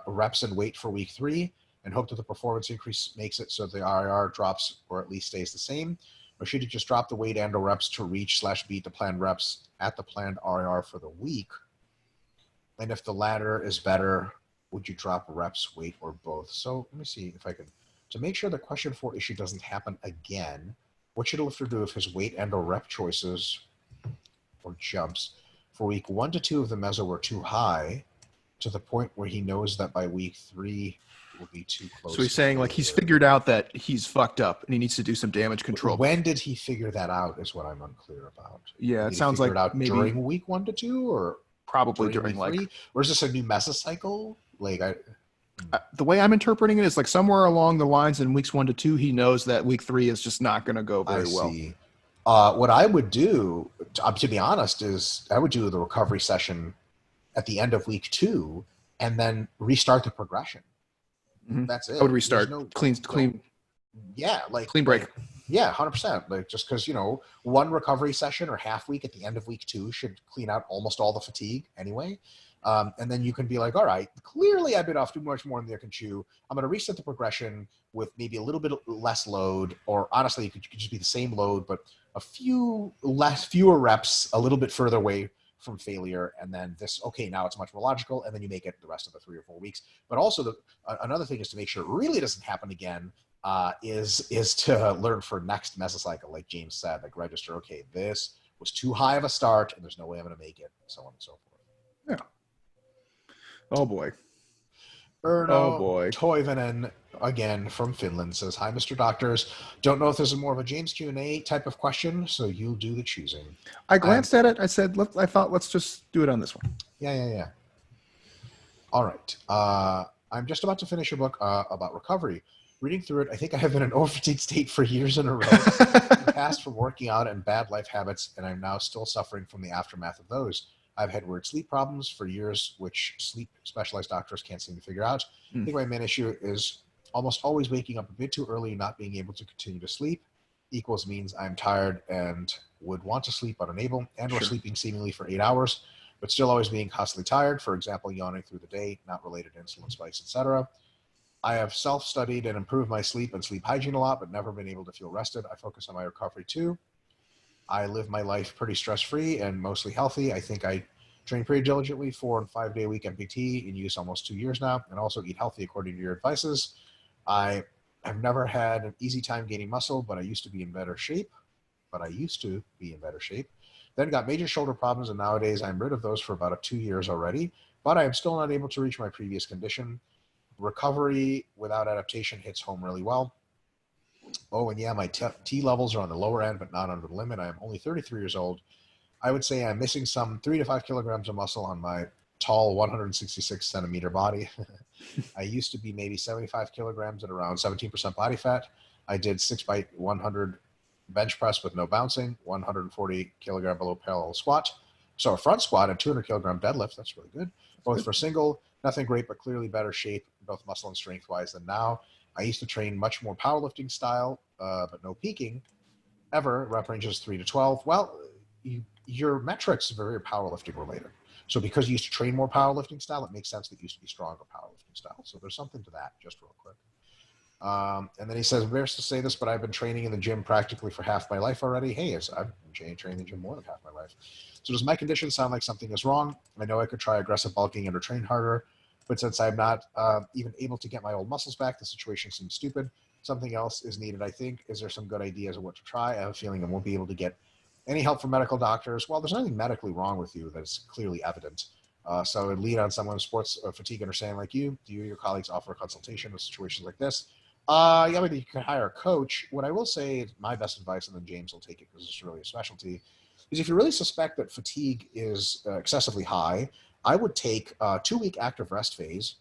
reps and weight for week 3 and hope that the performance increase makes it so the RIR drops or at least stays the same? Or should he just drop the weight and or reps to reach/beat the planned reps at the planned RIR for the week? And if the latter is better, would you drop reps, weight, or both? So let me see if I can. To make sure the question 4 issue doesn't happen again, what should a lifter do if his weight and or rep choices or jumps for week 1 to 2 of the meso were too high, to the point where he knows that by week 3 will be too close? So he's saying like he's figured out that he's fucked up and he needs to do some damage control. When did he figure that out is what I'm unclear about. Yeah, it sounds like out maybe during week 1 to 2 or probably during week 3? Or is this a new mesocycle? Like the way I'm interpreting it is like somewhere along the lines in weeks 1 to 2, he knows that week 3 is just not going to go very well. What I would do, to be honest, is I would do the recovery session at the end of week 2 and then restart the progression. Mm-hmm. That's it. I would restart. Clean. Yeah, like clean break. Yeah, 100%. Like just because one recovery session or half week at the end of week 2 should clean out almost all the fatigue anyway. And then you can be like, all right, clearly I bit off too much more than I can chew. I'm going to reset the progression with maybe a little bit less load, or honestly, it could just be the same load, but fewer reps, a little bit further away from failure. And then now it's much more logical. And then you make it the rest of the 3 or 4 weeks. But also another thing is to make sure it really doesn't happen again, is to learn for next mesocycle, like James said, like register, okay, this was too high of a start and there's no way I'm going to make it, so on and so forth. Yeah. Oh boy. Erno Toivonen, again from Finland, says, "Hi, Mr. Doctors. Don't know if this is more of a James Q&A type of question, so you do the choosing." I glanced at it. I said, I thought, let's just do it on this one. Yeah. All right. I'm just about to finish a book about recovery. Reading through it, I think I have been in an overfatigue state for years in a row, in the past from working out and bad life habits, and I'm now still suffering from the aftermath of those. I've had weird sleep problems for years, which sleep specialized doctors can't seem to figure out. I think my main issue is almost always waking up a bit too early and not being able to continue to sleep equals means I'm tired and would want to sleep but unable, and or Sure. sleeping seemingly for 8 hours, but still always being constantly tired, for example, yawning through the day, not related to insulin spikes, etc. I have self-studied and improved my sleep and sleep hygiene a lot, but never been able to feel rested. I focus on my recovery too. I live my life pretty stress-free and mostly healthy. I think I train pretty diligently, 4 and 5 day a week MPT in use almost 2 years now, and also eat healthy according to your advices. I have never had an easy time gaining muscle, but I used to be in better shape. Then got major shoulder problems, and nowadays I'm rid of those for about 2 years already, but I am still not able to reach my previous condition. Recovery without adaptation hits home really well. Oh, and yeah, my T levels are on the lower end, but not under the limit. I am only 33 years old. I would say I'm missing some 3 to 5 kilograms of muscle on my tall 166 centimeter body. I used to be maybe 75 kilograms at around 17% body fat. I did 6 by 100 bench press with no bouncing, 140 kilogram below parallel squat. So a front squat and 200 kilogram deadlift. That's really good. Both for single, nothing great, but clearly better shape, both muscle and strength wise than now. I used to train much more powerlifting style, but no peaking ever. Rep ranges 3 to 12. Well, your metrics are very powerlifting related. So because you used to train more powerlifting style, it makes sense that you used to be stronger powerlifting style. So there's something to that, just real quick. And then he says, embarrassed to say this, but I've been training in the gym practically for half my life already. Hey, I've been training in the gym more than half my life. So does my condition sound like something is wrong? I know I could try aggressive bulking and or train harder, but since I'm not even able to get my old muscles back, the situation seems stupid. Something else is needed, I think. Is there some good ideas of what to try? I have a feeling I won't be able to get any help from medical doctors. Well, there's nothing medically wrong with you that's clearly evident. So I would lead on someone with sports fatigue understanding like you. Do you or your colleagues offer a consultation in situations like this? Yeah, but you can hire a coach. What I will say, my best advice, and then James will take it because it's really a specialty, is if you really suspect that fatigue is excessively high, I would take a 2 week active rest phase,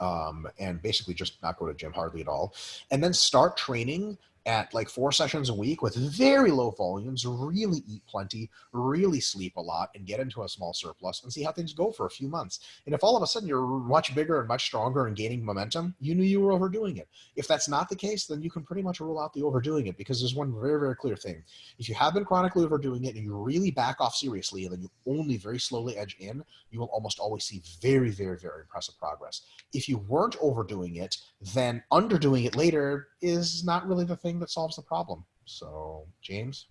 and basically just not go to gym hardly at all, and then start training at like 4 sessions a week with very low volumes, really eat plenty, really sleep a lot, and get into a small surplus and see how things go for a few months. And if all of a sudden you're much bigger and much stronger and gaining momentum, you knew you were overdoing it. If that's not the case, then you can pretty much rule out the overdoing it, because there's one very, very clear thing. If you have been chronically overdoing it and you really back off seriously and then you only very slowly edge in, you will almost always see very, very, very impressive progress. If you weren't overdoing it, then underdoing it later is not really the thing that solves the problem. So, James?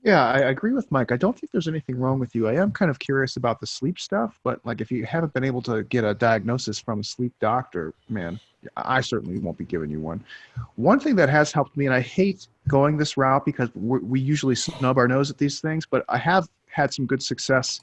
Yeah, I agree with Mike. I don't think there's anything wrong with you. I am kind of curious about the sleep stuff, but like if you haven't been able to get a diagnosis from a sleep doctor, man, I certainly won't be giving you one. One thing that has helped me, and I hate going this route because we usually snub our nose at these things, but I have had some good success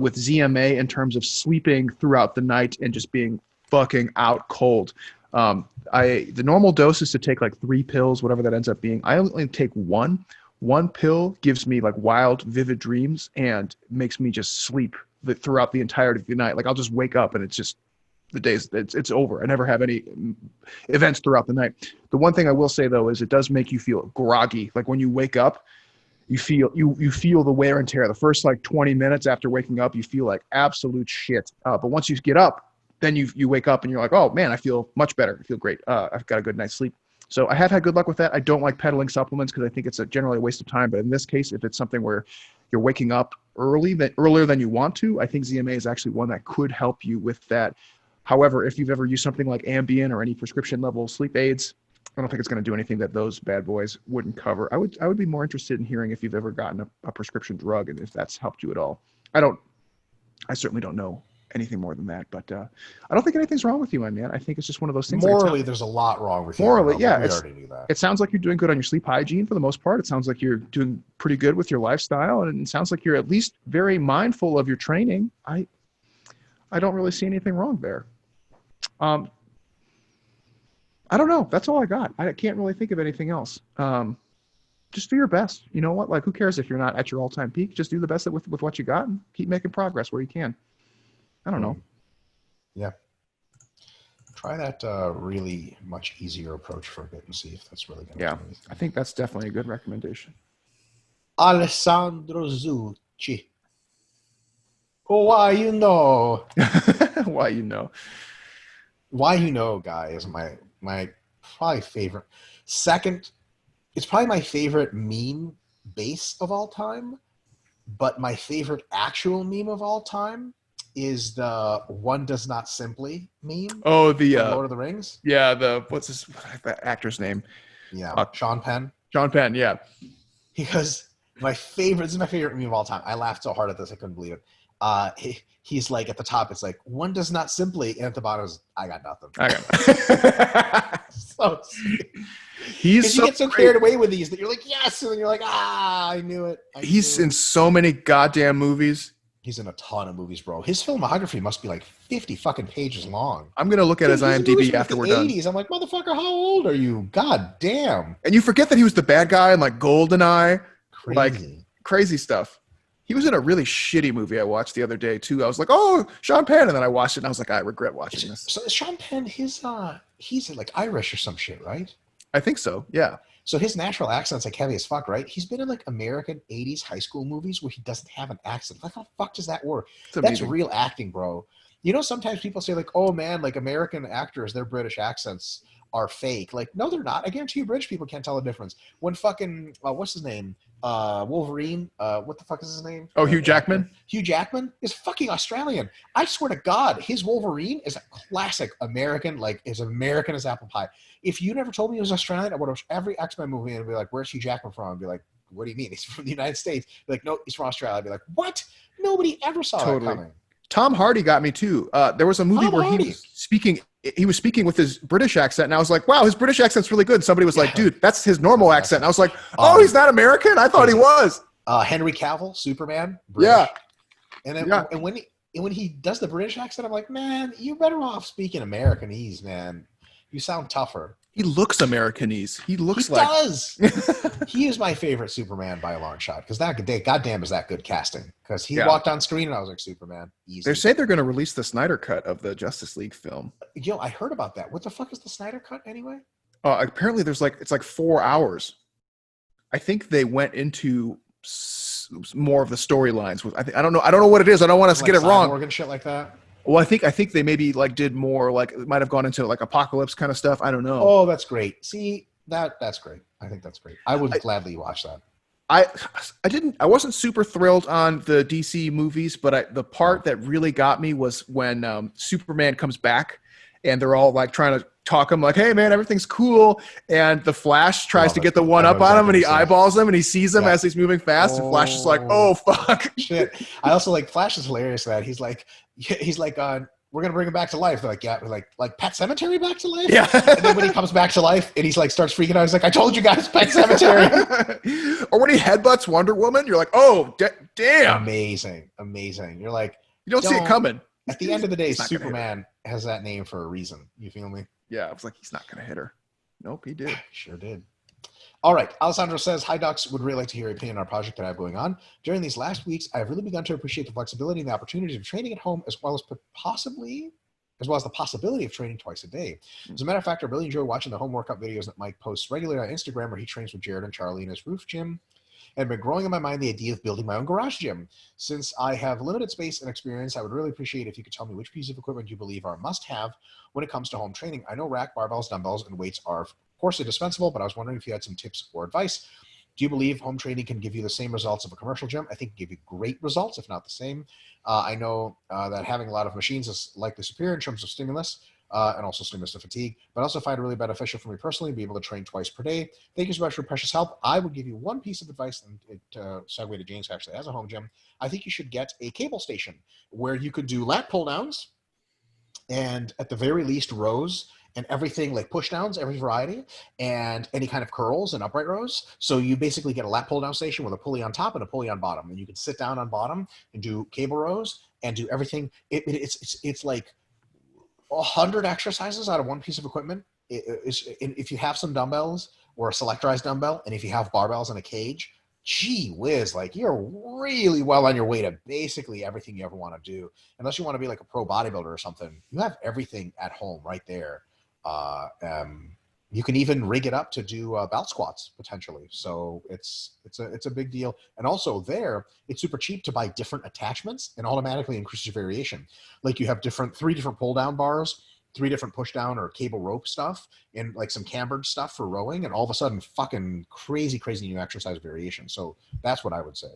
with ZMA in terms of sleeping throughout the night and just being fucking out cold. The normal dose is to take like 3 pills, whatever that ends up being. I only take one. One pill gives me like wild, vivid dreams and makes me just sleep throughout the entirety of the night. Like I'll just wake up and it's just the day's it's over. I never have any events throughout the night. The one thing I will say though is it does make you feel groggy. Like when you wake up, you feel the wear and tear. The first like 20 minutes after waking up, you feel like absolute shit. But once you get up, then you wake up and you're like, oh man, I feel much better. I feel great. I've got a good night's sleep. So I have had good luck with that. I don't like peddling supplements because I think it's generally a waste of time. But in this case, if it's something where you're waking up earlier than you want to, I think ZMA is actually one that could help you with that. However, if you've ever used something like Ambien or any prescription level sleep aids, I don't think it's going to do anything that those bad boys wouldn't cover. I would be more interested in hearing if you've ever gotten a prescription drug and if that's helped you at all. I certainly don't know anything more than that, but I don't think anything's wrong with you, my man. I think it's just one of those things. Morally, there's a lot wrong with you, Morally, yeah, but we already knew that. it sounds like you're doing good on your sleep hygiene for the most part. It sounds like you're doing pretty good with your lifestyle, and it sounds like you're at least very mindful of your training. I don't really see anything wrong there. Um, I don't know. That's all I got. I can't really think of anything else. Just do your best. You know what? Like, who cares if you're not at your all-time peak? Just do the best with what you got and keep making progress where you can. I don't know. Yeah. Try that really much easier approach for a bit and see if that's really going to Yeah, do anything. I think that's definitely a good recommendation. Alessandro Zucchi. Oh, why you know? Why, you know. Why you know, guy is my probably favorite. Second, it's probably my favorite meme base of all time. But my favorite actual meme of all time is the "one does not simply" meme Oh, from Lord of the Rings. yeah, the actor's name? Yeah, Uh, Sean Penn. John Penn. Yeah. Because this is my favorite meme of all time. I laughed so hard at this I couldn't believe it. He's like at the top, it's like "one does not simply," and at the bottom is "I got nothing." I got So sweet. He's Because you so get so great. carried away with these that you're like, yes, and then you're like, I knew it. He's in so many goddamn movies. He's in a ton of movies, bro. His filmography must be like 50 fucking pages long. I'm gonna look at Dude, his he's in movies IMDb from like after the we're done. 80s. I'm like, motherfucker, how old are you? God damn. And you forget that he was the bad guy in like Goldeneye, like Crazy. crazy stuff. He was in a really shitty movie I watched the other day too. I was like, oh, Sean Penn, and then I watched it and I was like, I regret watching this. So Sean Penn, he's like Irish or some shit, right? I think so. Yeah. So his natural accent's like heavy as fuck, right? He's been in like American 80s high school movies where he doesn't have an accent. Like, how the fuck does that work? It's That's amazing. real acting, bro. You know, sometimes people say, like, oh man, like American actors, their British accents are fake. Like, no, they're not. I guarantee you, British people can't tell the difference. When fucking, what's his name? Wolverine. What the fuck is his name? Oh, Hugh Jackman? Hugh Jackman is fucking Australian. I swear to God, his Wolverine is a classic American, like as American as apple pie. If you never told me he was Australian, I would watch every X-Men movie and be like, where's Hugh Jackman from? I'd be like, what do you mean? He's from the United States. Be like, no, he's from Australia. I'd be like, what? Nobody ever saw that Totally. coming. Tom Hardy got me too. There was a movie Tom where Hardy. he was speaking with his British accent, and I was like, wow, his British accent's really good. And somebody was like, dude, that's his normal accent. And I was like, oh, he's not American? I thought he was. Henry Cavill, Superman. British. Yeah. And then, and when he does the British accent, I'm like, man, you're better off speaking Americanese, man. You sound tougher. He looks Americanese. He looks he like does. He is my favorite Superman by a long shot because that goddamn is that good casting. Because he walked on screen and I was like, Superman, easy. They say they're going to release the Snyder cut of the Justice League film. Yo, I heard about that. What the fuck is the Snyder cut anyway? Apparently, it's like 4 hours. I think they went into more of the storylines with. I don't know. I don't know what it is. I don't want us to get it wrong. Morgan shit like that. Well, I think they maybe like did more, like it might have gone into like apocalypse kind of stuff. I don't know. Oh, that's great. See, that's great. I think that's great. I would gladly watch that. I wasn't super thrilled on the DC movies, but the part that really got me was when Superman comes back and they're all like trying to talk him like, hey man, everything's cool. And the Flash tries to get the one up on him and he eyeballs him and he sees him as he's moving fast. And Flash is like, oh fuck. Shit. I also like Flash is hilarious that he's like, we're gonna bring him back to life. They're like, yeah, like Pet Cemetery back to life. Yeah. And then when he comes back to life and he's like starts freaking out, he's like, I told you guys, Pet Cemetery. Or when he headbutts Wonder Woman, you're like, oh damn. Amazing. You're like, you don't see it coming. At the end of the day, Superman has that name for a reason. You feel me? Yeah, I was like, he's not gonna hit her. Nope, he did. Sure did. All right. Alessandro says, hi, Docs. Would really like to hear your opinion on our project that I have going on. During these last weeks, I have really begun to appreciate the flexibility and the opportunities of training at home, as well as the possibility of training twice a day. As a matter of fact, I really enjoy watching the home workout videos that Mike posts regularly on Instagram, where he trains with Jared and Charlie in his roof gym. And been growing in my mind the idea of building my own garage gym. Since I have limited space and experience, I would really appreciate if you could tell me which piece of equipment you believe are a must-have when it comes to home training. I know rack, barbells, dumbbells, and weights are, of course, indispensable, but I was wondering if you had some tips or advice. Do you believe home training can give you the same results of a commercial gym? I think it can give you great results, if not the same. I know that having a lot of machines is likely superior in terms of stimulus, and also stimulus to fatigue, but I also find it really beneficial for me personally to be able to train twice per day. Thank you so much for your precious help. I would give you one piece of advice, and it segue to James actually has a home gym. I think you should get a cable station where you could do lat pull downs and at the very least rows and everything like push downs, every variety, and any kind of curls and upright rows. So you basically get a lat pull down station with a pulley on top and a pulley on bottom, and you can sit down on bottom and do cable rows and do everything. It's like 100 exercises out of one piece of equipment. If you have some dumbbells or a selectorized dumbbell, and if you have barbells and a cage, gee whiz, like you're really well on your way to basically everything you ever want to do. Unless you want to be like a pro bodybuilder or something, you have everything at home right there. You can even rig it up to do belt squats potentially. So it's a big deal. And also there, it's super cheap to buy different attachments and automatically increases your variation. Like you have three different pull down bars, three different push down or cable rope stuff, and like some cambered stuff for rowing, and all of a sudden fucking crazy new exercise variation. So that's what I would say.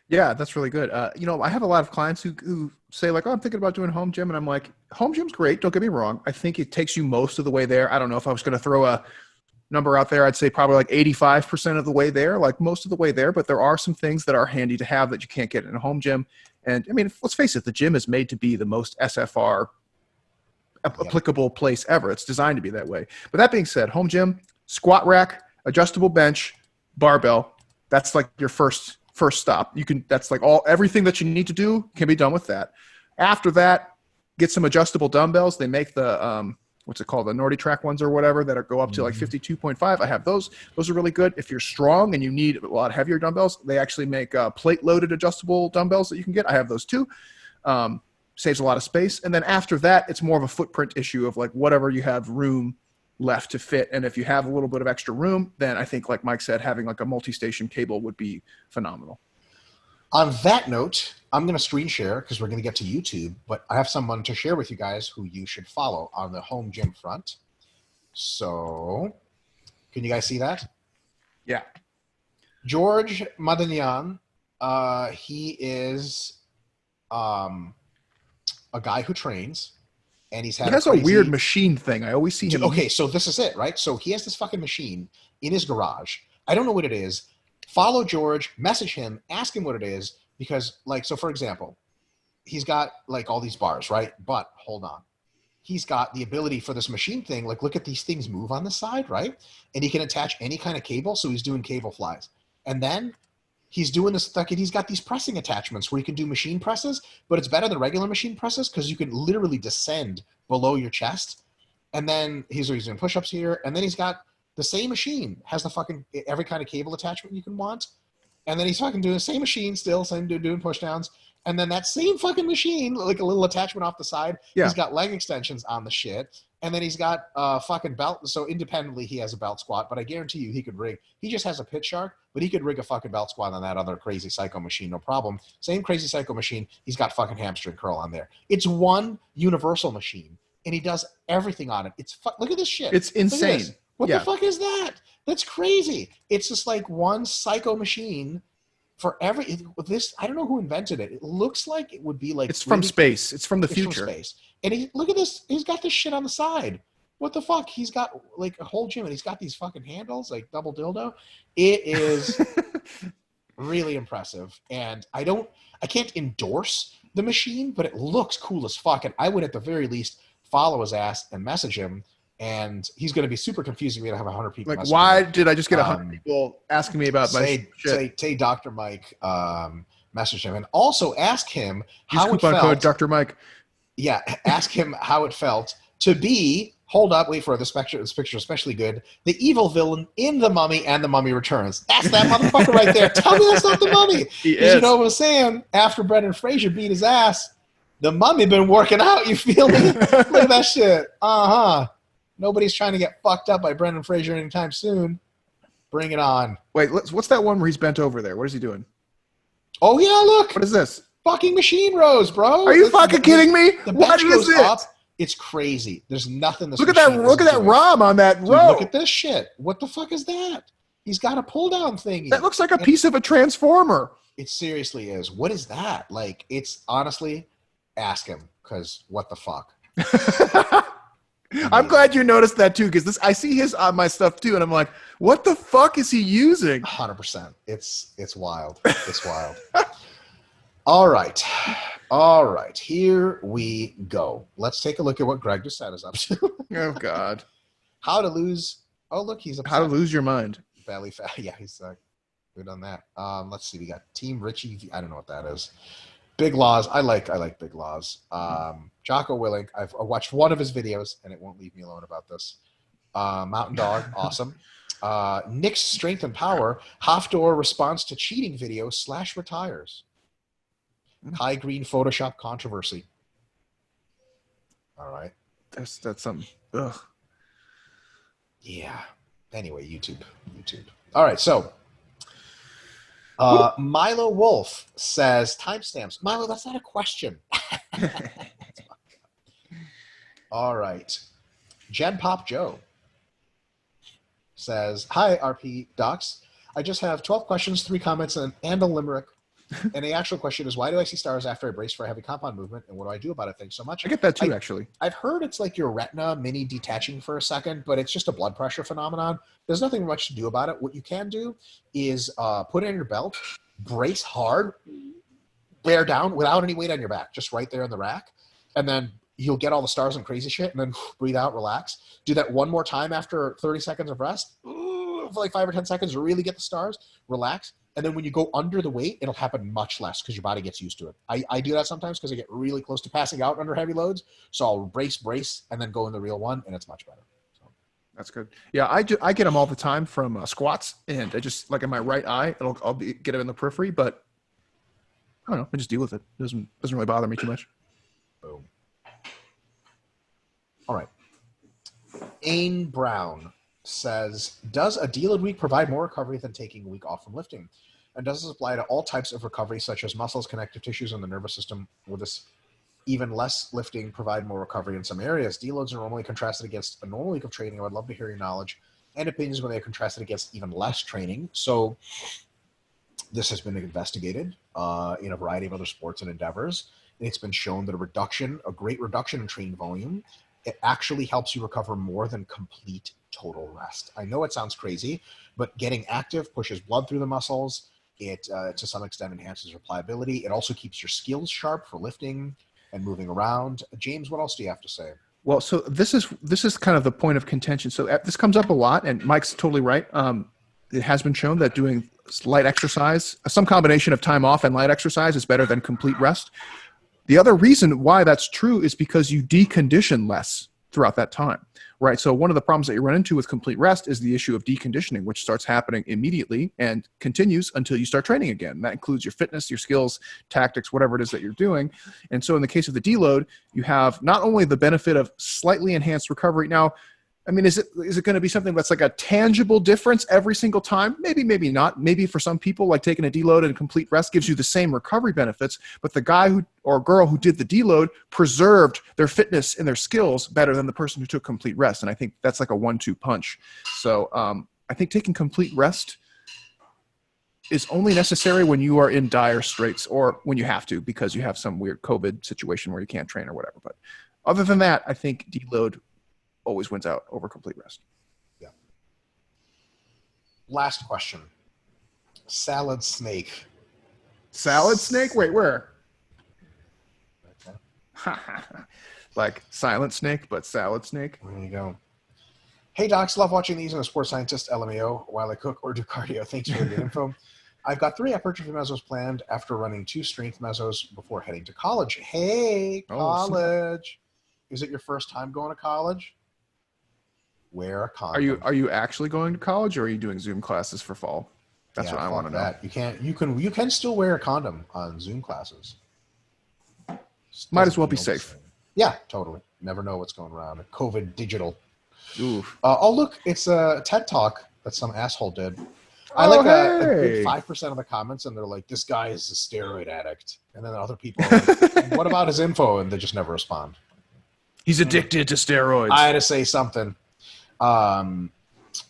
Yeah, that's really good. I have a lot of clients who say like, "Oh, I'm thinking about doing home gym," and I'm like, "Home gym's great. Don't get me wrong. I think it takes you most of the way there. I don't know if I was going to throw a number out there. I'd say probably like 85% of the way there, like most of the way there. But there are some things that are handy to have that you can't get in a home gym. And I mean, let's face it, the gym is made to be the most SFR applicable place ever. It's designed to be that way. But that being said, home gym, squat rack, adjustable bench, barbell. That's like your first stop. That's like everything that you need to do can be done with that. After that, get some adjustable dumbbells. They make the what's it called, the Nordic Track ones or whatever that go up to like 52.5. I have those. Those are really good. If you're strong and you need a lot heavier dumbbells, they actually make plate loaded adjustable dumbbells that you can get. I have those too. Saves a lot of space. And then after that, it's more of a footprint issue of like whatever you have room left to fit. And if you have a little bit of extra room, then I think, like Mike said, having like a multi-station cable would be phenomenal. On that note, I'm going to screen share because we're going to get to YouTube, but I have someone to share with you guys who you should follow on the home gym front. So can you guys see that? Yeah. George Madanian, he is a guy who trains, and he has a weird machine thing. I always see him. Okay, so this is it, right? So he has this fucking machine in his garage. I don't know what it is. Follow George, message him, ask him what it is, because like, so for example, he's got like all these bars, right? But hold on. He's got the ability for this machine thing, like look at these things move on the side, right? And he can attach any kind of cable, so he's doing cable flies. And then he's doing this, he's got these pressing attachments where you can do machine presses, but it's better than regular machine presses because you can literally descend below your chest. And then he's doing push-ups here, and then he's got the same machine, has the fucking every kind of cable attachment you can want. And then he's fucking doing the same machine still, same dude doing push downs. And then that same fucking machine, like a little attachment off the side, he's got leg extensions on the shit. And then he's got a fucking belt. So independently, he has a belt squat, but I guarantee you he could rig. He just has a pit shark, but he could rig a fucking belt squat on that other crazy psycho machine, no problem. Same crazy psycho machine. He's got fucking hamstring curl on there. It's one universal machine, and he does everything on it. Look at this shit. It's insane. What the fuck is that? That's crazy. It's just like one psycho machine for this. I don't know who invented it. It looks like it would be like it's from space. It's from the future. From space. And look at this. He's got this shit on the side. What the fuck? He's got like a whole gym, and he's got these fucking handles, like double dildo. It is really impressive. And I can't endorse the machine, but it looks cool as fuck. And I would at the very least follow his ass and message him. And he's going to be super confusing me to have 100 people. Like, why did I just get 100 people asking me about my shit? Say Dr. Mike message him, and also ask him how it felt. Code Dr. Mike. Yeah, ask him how it felt to be. Hold up, wait for it. This picture especially good. The evil villain in The Mummy and The Mummy Returns. That's that motherfucker right there. Tell me that's not the Mummy. You know what I'm saying? After Brendan Fraser beat his ass, the Mummy been working out. You feel me? Look at that shit. Nobody's trying to get fucked up by Brendan Fraser anytime soon. Bring it on. Wait, what's that one where he's bent over there? What is he doing? Oh, yeah, look. What is this? Fucking machine rows, bro. Are you fucking kidding me? What is it? Up. It's crazy. There's nothing. Look at that ROM on that row. Look at this shit. What the fuck is that? He's got a pull down thingy. That looks like a piece of a transformer. It seriously is. What is that? Like, it's honestly, ask him, because what the fuck? I'm glad you noticed that too, because I see his on my stuff too, and I'm like, what the fuck is he using? 100%. It's wild. It's wild. All right. Here we go. Let's take a look at what Greg Doucette is up to. Oh God. How to lose. Oh look, he's upset. How to lose your mind. Belly fat. Yeah, he's good on that. Let's see. We got Team Richie. I don't know what that is. Big Laws. I like Big Laws. Jocko Willink. I've watched one of his videos, and it won't leave me alone about this. Mountain Dog. Awesome. Nick's Strength and Power. Hofdor responds to cheating video / retires. High Green Photoshop controversy. All right. That's something. Ugh. Yeah. Anyway, YouTube. All right, so Milo Wolf says timestamps. Milo, that's not a question. All right. Gen Pop Joe says, hi, RP Docs. I just have 12 questions, 3 comments, and a limerick. And the actual question is, why do I see stars after I brace for a heavy compound movement? And what do I do about it? Thanks so much. I get that too, actually. I've heard it's like your retina mini detaching for a second, but it's just a blood pressure phenomenon. There's nothing much to do about it. What you can do is put it in your belt, brace hard, bear down without any weight on your back, just right there in the rack. And then you'll get all the stars and crazy shit, and then breathe out, relax. Do that one more time after 30 seconds of rest. For like 5 or 10 seconds, really get the stars, relax. And then when you go under the weight, it'll happen much less because your body gets used to it. I do that sometimes because I get really close to passing out under heavy loads. So I'll brace, and then go in the real one, and it's much better. So. That's good. Yeah, I get them all the time from squats, and I just, like in my right eye, get it in the periphery, but I don't know. I just deal with it. It doesn't really bother me too much. Boom. All right. Ain Brown says, does a deload week provide more recovery than taking a week off from lifting? And does this apply to all types of recovery, such as muscles, connective tissues, and the nervous system? Will this even less lifting provide more recovery in some areas? Deloads are normally contrasted against a normal week of training. I would love to hear your knowledge and opinions when they're contrasted against even less training. So this has been investigated in a variety of other sports and endeavors. And it's been shown that a great reduction in training volume, it actually helps you recover more than complete total rest. I know it sounds crazy, but getting active pushes blood through the muscles. It, to some extent, enhances your pliability. It also keeps your skills sharp for lifting and moving around. James, what else do you have to say? Well, so this is kind of the point of contention. So this comes up a lot, and Mike's totally right. It has been shown that doing light exercise, some combination of time off and light exercise, is better than complete rest. The other reason why that's true is because you decondition less throughout that time, right? So one of the problems that you run into with complete rest is the issue of deconditioning, which starts happening immediately and continues until you start training again. That includes your fitness, your skills, tactics, whatever it is that you're doing. And so in the case of the deload, you have not only the benefit of slightly enhanced recovery. Now, I mean, is it going to be something that's like a tangible difference every single time? Maybe, maybe not. Maybe for some people, like taking a deload and complete rest gives you the same recovery benefits, but the guy or girl who did the deload preserved their fitness and their skills better than the person who took complete rest. And I think that's like a 1-2 punch. So I think taking complete rest is only necessary when you are in dire straits or when you have to because you have some weird COVID situation where you can't train or whatever. But other than that, I think deload always wins out over complete rest. Yeah. Last question. Salad Snake. Salad Snake? Wait, where? Okay. Like Silent Snake, but Salad Snake. There you go. Hey, docs, love watching these. I'm a sports scientist, LMAO, while I cook or do cardio. Thanks for the good info. I've got 3 hypertrophy mesos planned after running 2 strength mesos before heading to college. Hey, college. Is it your first time going to college? Wear a condom. Are you actually going to college, or are you doing Zoom classes for fall? That's what I want to know. You can still wear a condom on Zoom classes. Might as well be safe. Yeah, totally. Never know what's going around. COVID digital. Oof. Oh, look, it's a TED Talk that some asshole did. I like a good 5% of the comments, and they're like, "This guy is a steroid addict," and then other people are like, "What about his info?" And they just never respond. He's addicted to steroids. I had to say something.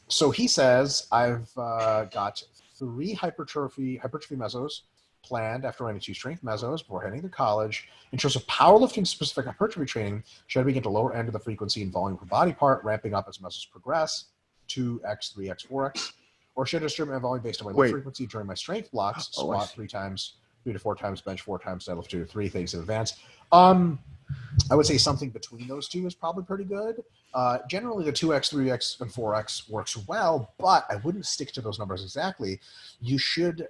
So he says, I've got 3 hypertrophy mesos planned after running 2 strength mesos before heading to college. In terms of powerlifting specific hypertrophy training, should I begin to lower end of the frequency and volume per body part, ramping up as mesos progress, 2x, 3x, 4x, or should I distribute my volume based on my low frequency during my strength blocks, squat 3 to 4 times, bench 4 times, deadlift 2 to 3 things in advance? I would say something between those two is probably pretty good. Generally, the 2x, 3x, and 4x works well, but I wouldn't stick to those numbers exactly. You should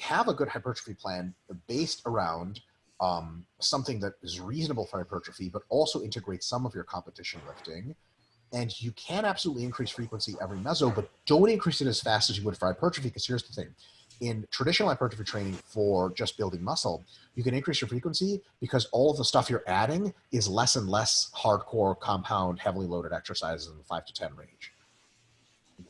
have a good hypertrophy plan based around something that is reasonable for hypertrophy, but also integrates some of your competition lifting. And you can absolutely increase frequency every meso, but don't increase it as fast as you would for hypertrophy, because here's the thing. in traditional hypertrophy training for just building muscle, you can increase your frequency because all of the stuff you're adding is less and less hardcore, compound, heavily loaded exercises in the 5 to 10 range.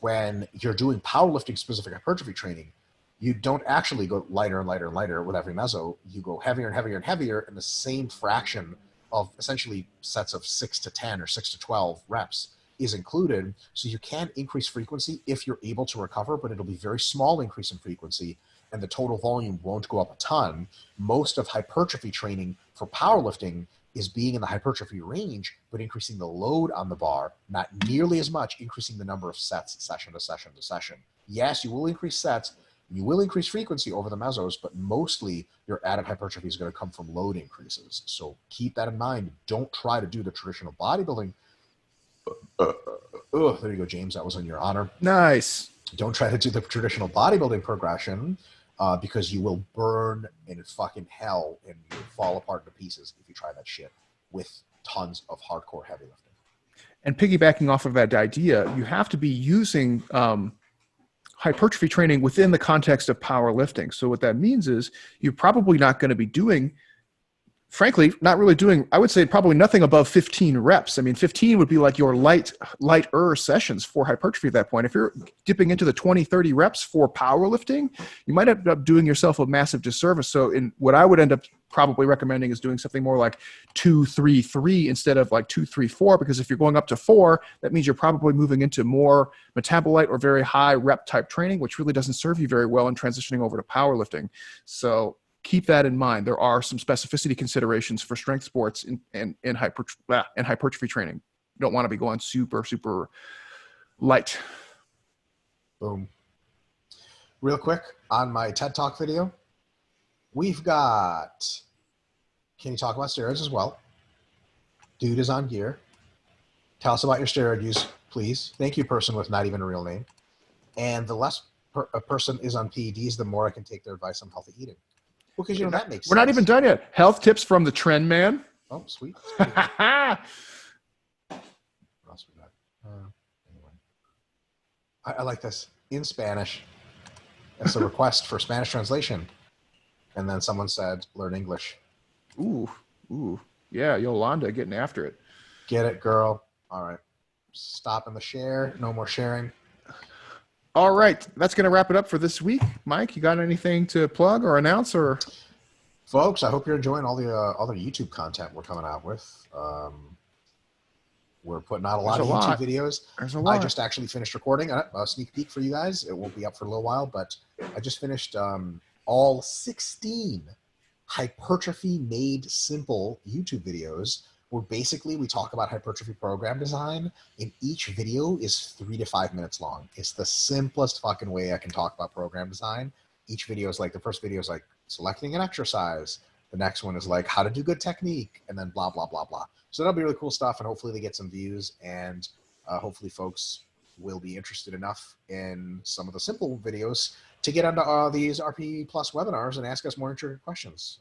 When you're doing powerlifting specific hypertrophy training, you don't actually go lighter and lighter and lighter with every meso. You go heavier and heavier and heavier in the same fraction of essentially sets of 6 to 10 or 6 to 12 reps is included. So you can increase frequency if you're able to recover, but it'll be very small increase in frequency and the total volume won't go up a ton. Most of hypertrophy training for powerlifting is being in the hypertrophy range, but increasing the load on the bar, not nearly as much increasing the number of sets session to session to session. Yes, you will increase sets, you will increase frequency over the mesos, but mostly your added hypertrophy is going to come from load increases. So keep that in mind. Don't try to do the traditional bodybuilding. There you go, James. That was in your honor. Nice. Don't try to do the traditional bodybuilding progression because you will burn in fucking hell and you'll fall apart into pieces if you try that shit with tons of hardcore heavy lifting. And piggybacking off of that idea, you have to be using hypertrophy training within the context of powerlifting. So what that means is you're probably not going to be doing, frankly, not really doing, I would say probably nothing above 15 reps. I mean, 15 would be like your lighter sessions for hypertrophy at that point. If you're dipping into the 20, 30 reps for powerlifting, you might end up doing yourself a massive disservice. So what I would end up probably recommending is doing something more like 2, 3, 3 instead of like 2, 3, 4, because if you're going up to 4, that means you're probably moving into more metabolite or very high rep type training, which really doesn't serve you very well in transitioning over to powerlifting. So keep that in mind. There are some specificity considerations for strength sports in hypertrophy training. You don't want to be going super, super light. Boom. Real quick, on my TED Talk video, we've got, can you talk about steroids as well? Dude is on gear. Tell us about your steroid use, please. Thank you, person with not even a real name. And the less a person is on PEDs, the more I can take their advice on healthy eating. Well, because that makes sense. We're not even done yet. Health tips from the Trend Man. Oh, sweet. What else we got? Anyway. I like this. In Spanish. That's a request for Spanish translation. And then someone said, learn English. Ooh. Yeah, Yolanda getting after it. Get it, girl. All right. Stopping the share. No more sharing. All right. That's going to wrap it up for this week. Mike, you got anything to plug or announce? Or folks, I hope you're enjoying all the other YouTube content we're coming out with. We're putting out a lot of YouTube videos. There's a lot. I just actually finished recording a sneak peek for you guys. It won't be up for a little while, but I just finished all 16 hypertrophy made simple YouTube videos where basically we talk about hypertrophy program design, and each video is 3 to 5 minutes long. It's the simplest fucking way I can talk about program design. Each video is like, the first video is like selecting an exercise. The next one is like how to do good technique, and then blah, blah, blah, blah. So that'll be really cool stuff, and hopefully they get some views, and hopefully folks will be interested enough in some of the simple videos to get onto these RP Plus webinars and ask us more intricate questions.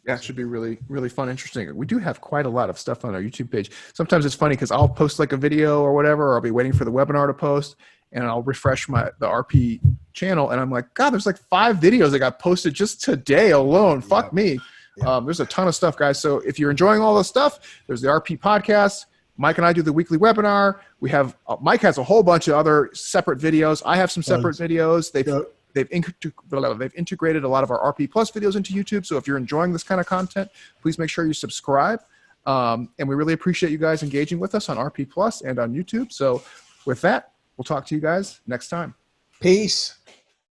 Yeah, it should be really, really fun, interesting. We do have quite a lot of stuff on our YouTube page. Sometimes it's funny because I'll post like a video or whatever, or I'll be waiting for the webinar to post, and I'll refresh the RP channel, and I'm like, God, there's like 5 videos that got posted just today alone. Fuck me. There's a ton of stuff, guys. So if you're enjoying all this stuff, there's the RP podcast. Mike and I do the weekly webinar. We have Mike has a whole bunch of other separate videos. I have some separate videos. They've integrated a lot of our RP Plus videos into YouTube. So if you're enjoying this kind of content, please make sure you subscribe. And we really appreciate you guys engaging with us on RP Plus and on YouTube. So with that, we'll talk to you guys next time. Peace.